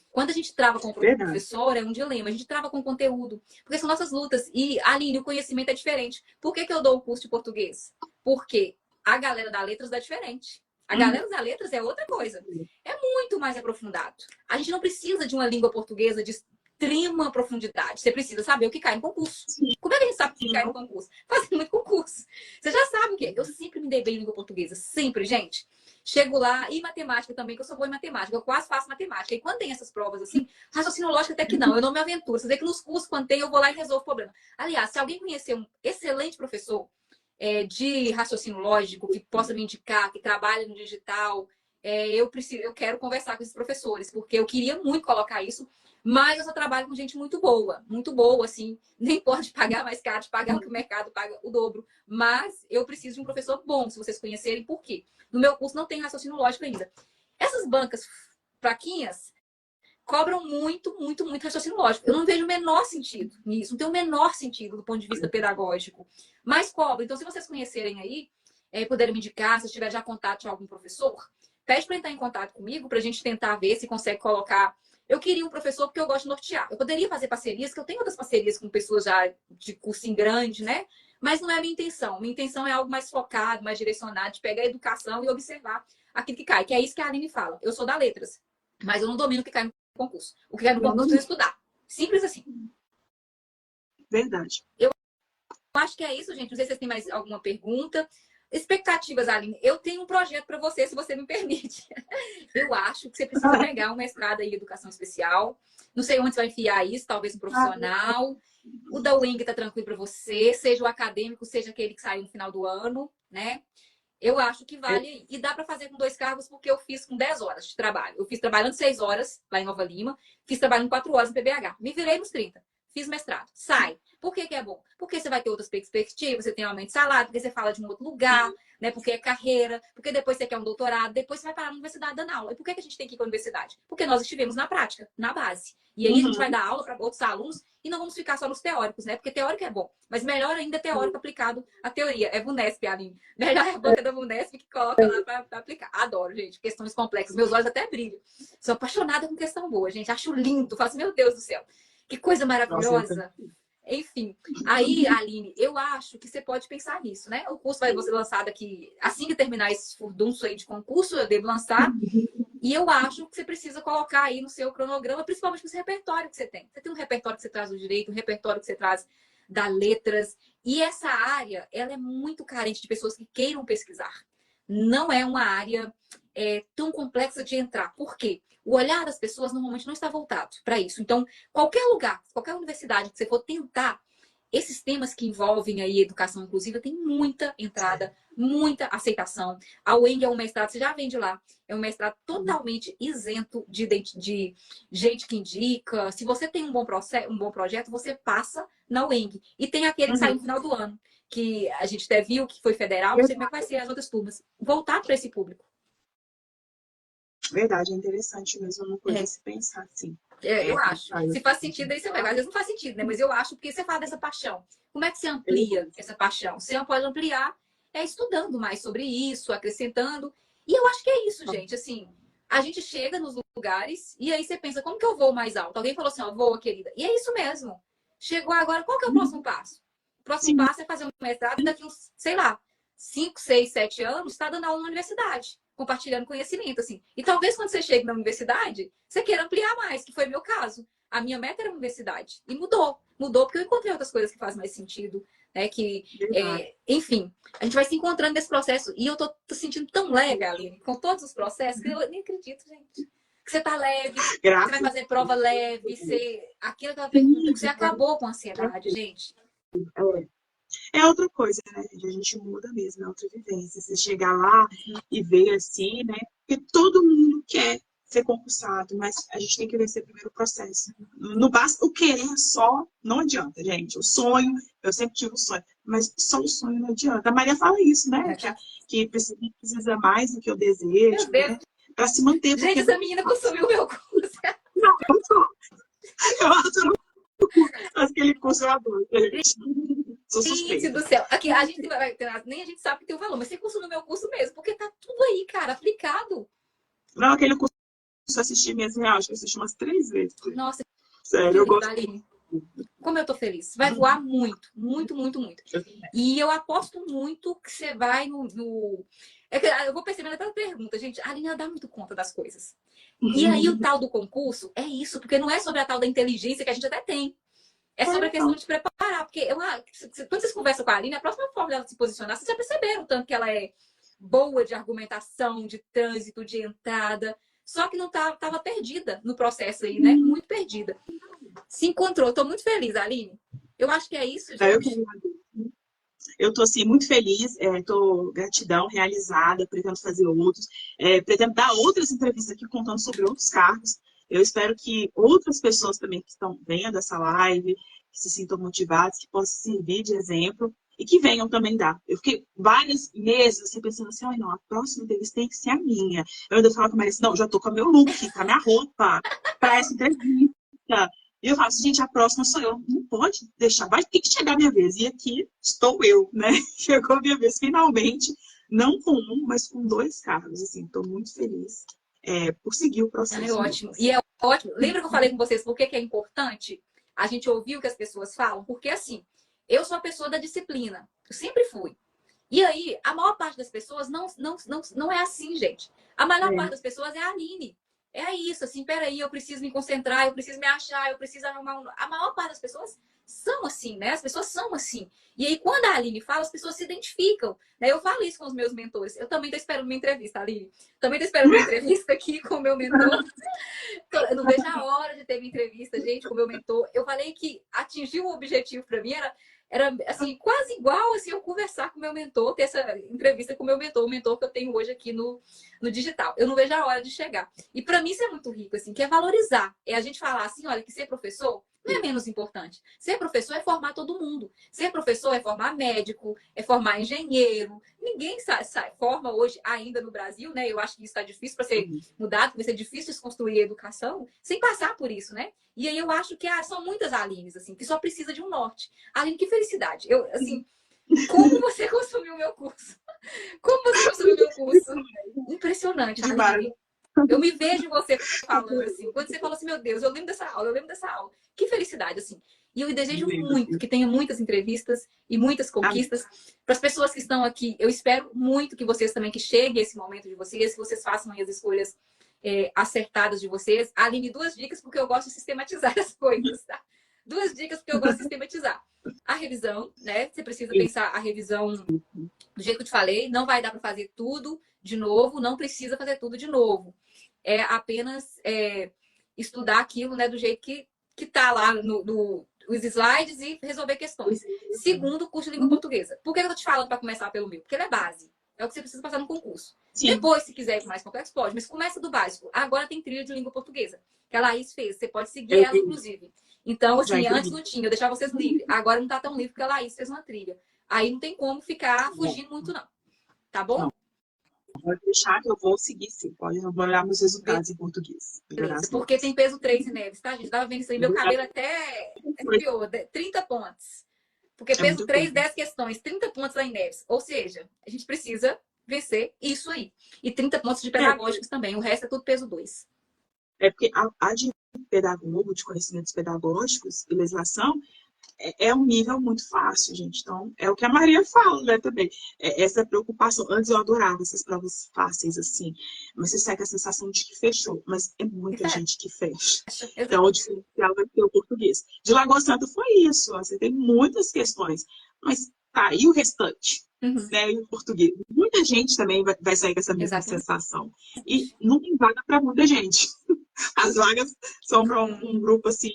Quando a gente trava com o professor, é um dilema. A gente trava com o conteúdo. Porque são nossas lutas. E, Aline, o conhecimento é diferente. Por que eu dou o curso de português? Porque a galera da letras dá diferente. A galera da letras é outra coisa. É muito mais aprofundado. A gente não precisa de uma língua portuguesa de extrema profundidade. Você precisa saber o que cai no concurso. Como é que a gente sabe o que cai no concurso? Fazendo muito concurso. Você já sabe o que é. Eu sempre me dei bem em língua portuguesa. Sempre, gente. Chego lá, e matemática também, que eu sou boa em matemática. Eu quase faço matemática. E quando tem essas provas assim, raciocínio lógico até que não. Eu não me aventuro. Você vê que nos cursos, quando tem, eu vou lá e resolvo o problema. Aliás, se alguém conhecer um excelente professor de raciocínio lógico, que possa me indicar, que trabalha no digital, eu quero conversar com esses professores, porque eu queria muito colocar isso, mas eu só trabalho com gente muito boa, assim, nem pode pagar mais caro, de pagar o que o mercado paga o dobro, mas eu preciso de um professor bom, se vocês conhecerem, por quê? No meu curso não tem raciocínio lógico ainda. Essas bancas fraquinhas cobram muito raciocínio lógico. Eu não vejo o menor sentido nisso, não tem o menor sentido do ponto de vista pedagógico, mas cobra. Então, se vocês conhecerem aí, puderem me indicar, se tiver já contato de algum professor, pede para entrar em contato comigo, para a gente tentar ver se consegue colocar. Eu queria um professor porque eu gosto de nortear. Eu poderia fazer parcerias, que eu tenho outras parcerias com pessoas já de cursinho grande, né? Mas não é a minha intenção. Minha intenção é algo mais focado, mais direcionado, de pegar a educação e observar aquilo que cai. Que é isso que a Aline fala. Eu sou da letras, mas eu não domino o que cai no concurso. O que cai no concurso é estudar. Simples assim. Verdade. Eu acho que é isso, gente. Não sei se vocês têm mais alguma pergunta. Expectativas, Aline. Eu tenho um projeto para você, se você me permite. Eu acho que você precisa pegar um mestrado em educação especial. Não sei onde você vai enfiar isso, talvez um profissional. O da UENG está tranquilo para você, seja o acadêmico, seja aquele que saiu no final do ano, né? Eu acho que vale. E dá para fazer com 2 cargos, porque eu fiz com 10 horas de trabalho. Eu fiz trabalhando 6 horas lá em Nova Lima, fiz trabalhando 4 horas no PBH. Me virei nos 30. Fiz mestrado. Sai. Por que é bom? Porque você vai ter outras perspectivas, você tem um aumento de salário, porque você fala de um outro lugar, né? Porque é carreira, porque depois você quer um doutorado, depois você vai parar na universidade dando aula. E por que a gente tem que ir para a universidade? Porque nós estivemos na prática, na base. E aí a gente vai dar aula para outros alunos e não vamos ficar só nos teóricos, né? Porque teórico é bom, mas melhor ainda é teórico aplicado à teoria. É VUNESP, Aline. Melhor é a banca da VUNESP que coloca lá para aplicar. Adoro, gente, questões complexas. Meus olhos até brilham. Sou apaixonada com questão boa, gente. Acho lindo. Faço, meu Deus do céu. Que coisa maravilhosa. Enfim, aí, Aline, eu acho que você pode pensar nisso, né? O curso vai ser lançado aqui, assim que terminar esse furdunço aí de concurso, eu devo lançar. E eu acho que você precisa colocar aí no seu cronograma, principalmente com esse repertório que você tem. Você tem um repertório que você traz do direito, um repertório que você traz da letras. E essa área, ela é muito carente de pessoas que queiram pesquisar. Não é uma área tão complexa de entrar. Por quê? O olhar das pessoas normalmente não está voltado para isso. Então, qualquer lugar, qualquer universidade que você for tentar, esses temas que envolvem aí educação inclusiva tem muita entrada, muita aceitação. A UENG é um mestrado, você já vem de lá, é um mestrado totalmente isento de gente que indica. Se você tem um bom projeto, você passa na UENG. E tem aquele que sai no final do ano, que a gente até viu que foi federal, não sei como é que vai ser as outras turmas. Voltar para esse público. Verdade, é interessante mesmo, uma coisa a se pensar, assim. Eu acho. Se faz sentido, aí você vai. Às vezes não faz sentido, né? Mas eu acho, porque você fala dessa paixão. Como é que você amplia essa paixão? Você pode ampliar estudando mais sobre isso, acrescentando. E eu acho que é isso, gente. Assim, a gente chega nos lugares e aí você pensa, como que eu vou mais alto? Alguém falou assim, ó, voa, querida. E é isso mesmo. Chegou agora, qual que é o próximo passo? O próximo passo é fazer um mestrado e daqui uns, sei lá, 5, 6, 7 anos, está dando aula na universidade, compartilhando conhecimento, assim. E talvez quando você chegue na universidade, você queira ampliar mais, que foi o meu caso. A minha meta era a universidade. E mudou. Mudou porque eu encontrei outras coisas que fazem mais sentido, né? Enfim, a gente vai se encontrando nesse processo. E eu tô sentindo tão leve, Aline, com todos os processos, que eu nem acredito, gente. Que você tá leve, você vai fazer prova leve, aquilo que ela pergunta, que você acabou com a ansiedade, gente. É outra coisa, né, gente? A gente muda mesmo, é outra vivência. Você chegar lá e ver assim, né? Porque todo mundo quer ser concursado, mas a gente tem que vencer primeiro o processo. Não basta o querer só, não adianta, gente. O sonho, eu sempre tive o sonho, mas só o sonho não adianta. A Maria fala isso, né? Que precisa mais do que o desejo, né? Para se manter. Gente, essa menina consumiu o meu curso. Não, Eu adoro aquele curso, eu adoro. Sou Gente suspeita. do céu. Aqui a gente nem a gente sabe que tem o valor, mas você curso no meu curso mesmo, porque tá tudo aí, cara, aplicado. Não, aquele curso eu assisti mesmo, eu acho que eu assisti umas 3 vezes. Nossa, Sério, eu feliz, gosto Aline. Como eu tô feliz. Vai voar muito, muito, muito, muito. E eu aposto muito que você vai no... É que eu vou percebendo até a pergunta, gente. A Aline dá muito conta das coisas. E aí o tal do concurso é isso, porque não é sobre a tal da inteligência que a gente até tem. É sobre a questão de preparar. Porque quando vocês conversam com a Aline, a próxima forma dela se posicionar, vocês já perceberam o tanto que ela é boa de argumentação, de trânsito, de entrada. Só que não estava perdida no processo aí, né? Muito perdida. Se encontrou. Estou muito feliz, Aline. Eu acho que é isso, gente. Eu estou assim, muito feliz, estou gratidão, realizada, pretendo fazer outros, pretendo dar outras entrevistas aqui contando sobre outros cargos. Eu espero que outras pessoas também que estão vendo essa live, que se sintam motivadas, que possam servir de exemplo e que venham também dar. Eu fiquei vários meses assim, pensando assim, ai não, a próxima entrevista tem que ser a minha. Eu ainda falava com a Maria assim, não, já estou com o meu look, com a minha roupa, para essa entrevista. E eu falo assim, gente, a próxima sou eu. Não pode deixar, vai ter que chegar a minha vez. E aqui estou eu, né? Chegou a minha vez, finalmente, não com um, mas com 2 cargos. Assim, estou muito feliz por seguir o É processo ótimo. mesmo. E é ótimo. Lembra que eu falei com vocês por que é importante a gente ouvir o que as pessoas falam? Porque, assim, eu sou a pessoa da disciplina. Eu sempre fui. E aí, a maior parte das pessoas não é assim, gente. A maior parte das pessoas é a Aline. É isso, assim, peraí, eu preciso me concentrar, eu preciso me achar, eu preciso arrumar um... A maior parte das pessoas são assim, né? As pessoas são assim. E aí, quando a Aline fala, as pessoas se identificam. Né? Eu falo isso com os meus mentores. Eu também estou esperando uma entrevista, Aline. Também estou esperando uma entrevista aqui com o meu mentor. Eu não vejo a hora de ter minha entrevista, gente, com o meu mentor. Eu falei que atingir o objetivo para mim era assim, quase igual assim, eu conversar com o meu mentor, ter essa entrevista com o meu mentor, o mentor que eu tenho hoje aqui no digital. Eu não vejo a hora de chegar. E para mim isso é muito rico, assim, que é valorizar. É a gente falar assim, olha, que ser professor não é menos importante. Ser professor é formar todo mundo. Ser professor é formar médico, é formar engenheiro. Ninguém forma hoje ainda no Brasil, né? Eu acho que isso está difícil para ser mudado, vai ser difícil desconstruir a educação sem passar por isso, né? E aí eu acho que são muitas Alines, assim, que só precisa de um norte. Aline, que felicidade. Eu, assim, como você consumiu o meu curso? Como você consumiu o meu curso? Impressionante, Aline. Eu me vejo você falando assim. Quando você falou assim, meu Deus, eu lembro dessa aula, eu lembro dessa aula. Que felicidade, assim. E eu desejo muito que tenha muitas entrevistas e muitas conquistas. Para as pessoas que estão aqui, eu espero muito que vocês também, que chegue esse momento de vocês, que vocês façam as escolhas acertadas de vocês. Aline, 2 dicas, porque eu gosto de sistematizar as coisas, tá? 2 dicas, porque eu gosto de sistematizar. A revisão, né? Você precisa pensar a revisão do jeito que eu te falei. Não vai dar para fazer tudo de novo, não precisa fazer tudo de novo. É apenas estudar aquilo, né, do jeito que tá lá os slides e resolver questões. Segundo, o curso de língua portuguesa. Por que eu tô te falando para começar pelo meu? Porque ele é base. É o que você precisa passar no concurso. Sim. Depois, se quiser ir mais complexo, pode. Mas começa do básico. Agora tem trilha de língua portuguesa, que a Laís fez. Você pode seguir ela, inclusive. Então, assim, antes não tinha. Eu deixava vocês livres. Agora não tá tão livre, porque a Laís fez uma trilha. Aí não tem como ficar fugindo muito, não. Tá bom? Não. Pode deixar que eu vou seguir, sim. Pode olhar meus resultados em português. Beleza, porque tem peso 3 em Neves, tá, gente? Tava vendo isso aí, meu cabelo até pior, 30 pontos. Porque peso 3, 10 questões, 30 pontos lá em Neves. Ou seja, a gente precisa vencer isso aí. E 30 pontos de pedagógicos também. O resto é tudo peso 2. É porque a de pedagogo, de conhecimentos pedagógicos e legislação, é um nível muito fácil, gente. Então, é o que a Maria fala, né, também. Essa preocupação. Antes eu adorava essas provas fáceis, assim. Mas você sai com a sensação de que fechou. Mas é muita gente que fecha. Então, o diferencial vai ser o português. De Lagoa Santa foi isso. Você tem muitas questões. Mas tá, e o restante? Né, e o português? Muita gente também vai sair com essa mesma sensação. E não tem vaga para muita gente. As vagas são para um grupo, assim,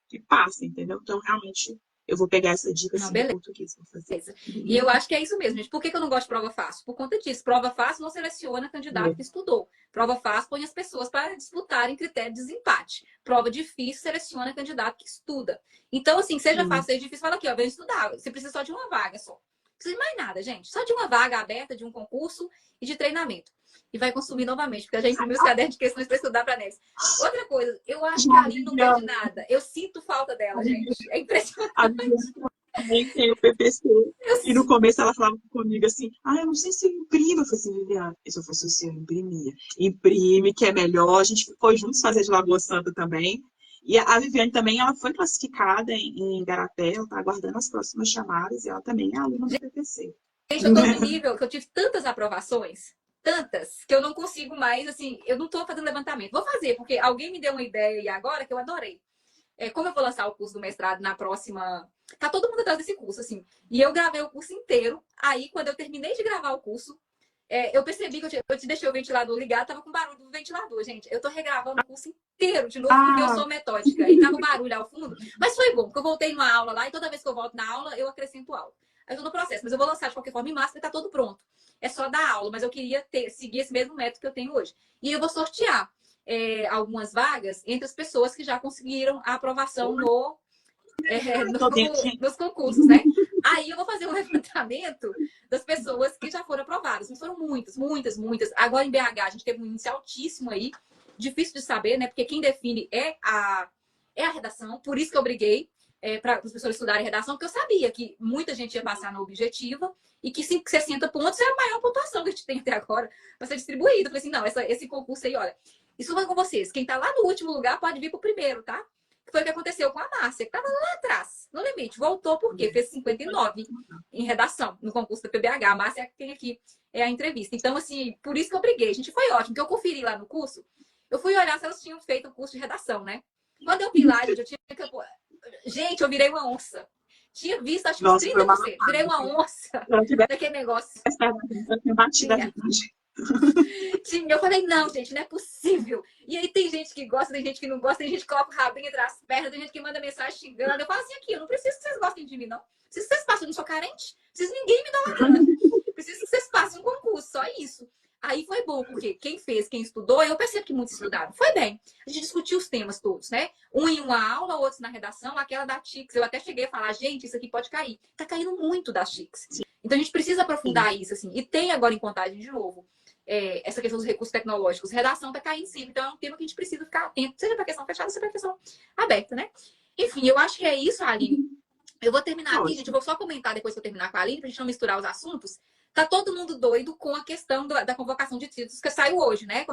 que passa, entendeu? Então, realmente, eu vou pegar essa dica assim, em português. Vou fazer. E eu acho que é isso mesmo, gente. Por que eu não gosto de prova fácil? Por conta disso. Prova fácil não seleciona candidato que estudou. Prova fácil põe as pessoas para disputarem critério de desempate. Prova difícil seleciona candidato que estuda. Então, assim, seja fácil, seja difícil, fala aqui, ó, vem estudar. Você precisa só de uma vaga só. Não precisa de mais nada, gente. Só de uma vaga aberta, de um concurso e de treinamento. e vai consumir novamente, porque eu já imprimi os cadernos de questões para estudar para a Neves. Outra coisa, eu acho que a Aline não perde nada. Eu sinto falta dela, gente. É impressionante. A Viviane também tem o PPC. E no começo ela falava comigo assim, eu não sei se eu imprimo. Eu falei assim, Viviane, se eu fosse você, eu imprimia. Imprime, que é melhor. A gente foi juntos fazer de Lagoa Santa também. E a Viviane também, ela foi classificada em Igarapé, ela está aguardando as próximas chamadas, e ela também é aluna do PPC. Gente, eu tô no nível que eu tive tantas aprovações, tantas, que eu não consigo mais, assim, eu não tô fazendo levantamento. Vou fazer, porque alguém me deu uma ideia aí agora que eu adorei. Como eu vou lançar o curso do mestrado na próxima... Tá todo mundo atrás desse curso, assim. E eu gravei o curso inteiro. Aí, quando eu terminei de gravar o curso, eu percebi que eu te deixei o ventilador ligado, tava com barulho do ventilador, gente. Eu tô regravando o curso inteiro de novo, porque eu sou metódica. E tava barulho ao fundo. Mas foi bom, porque eu voltei numa aula lá, e toda vez que eu volto na aula, eu acrescento aula. Aí eu tô no processo, mas eu vou lançar de qualquer forma em março, porque tá todo pronto. É só dar aula, mas eu queria seguir esse mesmo método que eu tenho hoje. E eu vou sortear algumas vagas entre as pessoas que já conseguiram a aprovação nos concursos, né? Aí eu vou fazer um levantamento das pessoas que já foram aprovadas. Mas foram muitas, muitas, muitas. Agora em BH a gente teve um índice altíssimo aí. Difícil de saber, né? Porque quem define é a redação. Por isso que eu briguei para os professores estudarem redação, porque eu sabia que muita gente ia passar na objetiva e que 60 pontos é a maior pontuação que a gente tem até agora para ser distribuído. Eu falei assim, não, esse concurso aí, olha, isso vai com vocês. Quem tá lá no último lugar pode vir pro primeiro, tá? Foi o que aconteceu com a Márcia, que tava lá atrás, no limite. Voltou porque fez 59 em redação, no concurso da PBH. A Márcia tem aqui a entrevista. Então, assim, por isso que eu briguei. Gente, foi ótimo, porque eu conferi lá no curso. Eu fui olhar se elas tinham feito o curso de redação, né? Quando eu vi lá, gente, eu virei uma onça. Tinha visto, acho que uns 30%. Virei uma onça daquele negócio. Sim, eu falei, não, gente, não é possível. E aí tem gente que gosta, tem gente que não gosta, tem gente que coloca o rabinho entre as pernas, tem gente que manda mensagem xingando. Eu falo assim, aqui, eu não preciso que vocês gostem de mim, não. Preciso que vocês passem, eu não sou carente. Preciso ninguém me dar uma grana. Preciso que vocês passem um concurso, só isso. Aí foi bom, porque quem fez, quem estudou, eu percebo que muitos estudaram. Foi bem. A gente discutiu os temas todos, né? Um em uma aula, outros na redação, aquela da TICS. Eu até cheguei a falar, gente, isso aqui pode cair. Tá caindo muito das TICS. Então a gente precisa aprofundar isso, assim. E tem agora em Contagem de novo essa questão dos recursos tecnológicos. Redação tá caindo em cima. Então é um tema que a gente precisa ficar atento, seja para questão fechada, seja para questão aberta, né? Enfim, eu acho que é isso, Aline. Eu vou terminar aqui, gente. Eu vou só comentar depois que eu terminar com a Aline, pra gente não misturar os assuntos. Tá todo mundo doido com a questão da convocação de títulos que saiu hoje, né?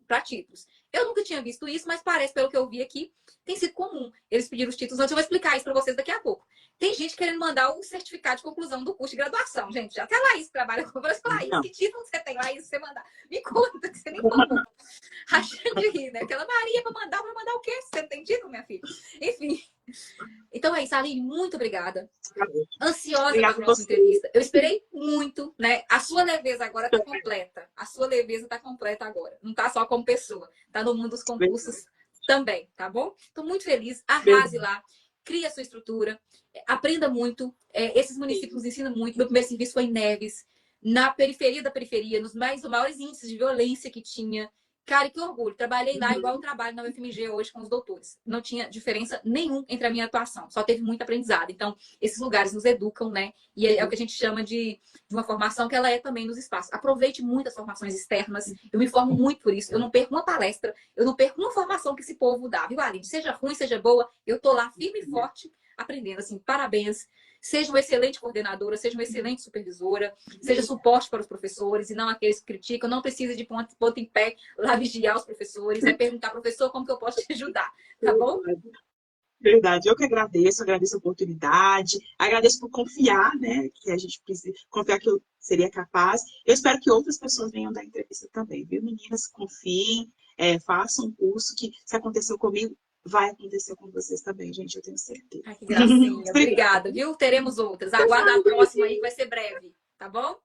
Para títulos. Eu nunca tinha visto isso, mas parece, pelo que eu vi aqui, tem sido comum. Eles pediram os títulos antes. Eu vou explicar isso para vocês daqui a pouco. Tem gente querendo mandar o certificado de conclusão do curso de graduação, gente. Até a Laís trabalha com você. Laís, que título você tem, Laís, você mandar? Me conta, que você nem contou. Rachando de rir, né? Aquela Maria para mandar o quê? Você não tem título, minha filha? Enfim. Então é isso, Aline, muito obrigada. Ansiosa pela próxima entrevista. Eu esperei muito, né? A sua leveza agora tá completa. A sua leveza tá completa agora. Não tá só como pessoa. Tá no mundo dos concursos também, tá bom? Tô muito feliz. Arrase lá. Crie a sua estrutura. Aprenda muito. Esses municípios nos ensinam muito. Meu primeiro serviço foi em Neves. Na periferia da periferia, nos maiores índices de violência que tinha. Cara, que orgulho. Trabalhei lá igual eu trabalho na UFMG hoje com os doutores. Não tinha diferença nenhuma entre a minha atuação. Só teve muito aprendizado. Então, esses lugares nos educam, né? E é o que a gente chama de uma formação que ela é também nos espaços. Aproveite muito as formações externas. Eu me formo muito por isso. Eu não perco uma palestra. Eu não perco uma formação que esse povo dá. Viu, Aline? Seja ruim, seja boa. Eu tô lá firme e forte aprendendo. Assim, parabéns. Seja uma excelente coordenadora, seja uma excelente supervisora, seja suporte para os professores e não aqueles que criticam. Não precisa de ponto em pé lá vigiar os professores, perguntar, professor, como que eu posso te ajudar, tá bom? Verdade, eu que agradeço a oportunidade, agradeço por confiar, né, que a gente precisa confiar que eu seria capaz. Eu espero que outras pessoas venham dar entrevista também, viu? Meninas, confiem, façam um curso que, se aconteceu comigo, vai acontecer com vocês também, gente, eu tenho certeza. Ai, que gracinha. Obrigada, viu? Teremos outras. Aguarda a próxima aí, que vai ser breve, tá bom?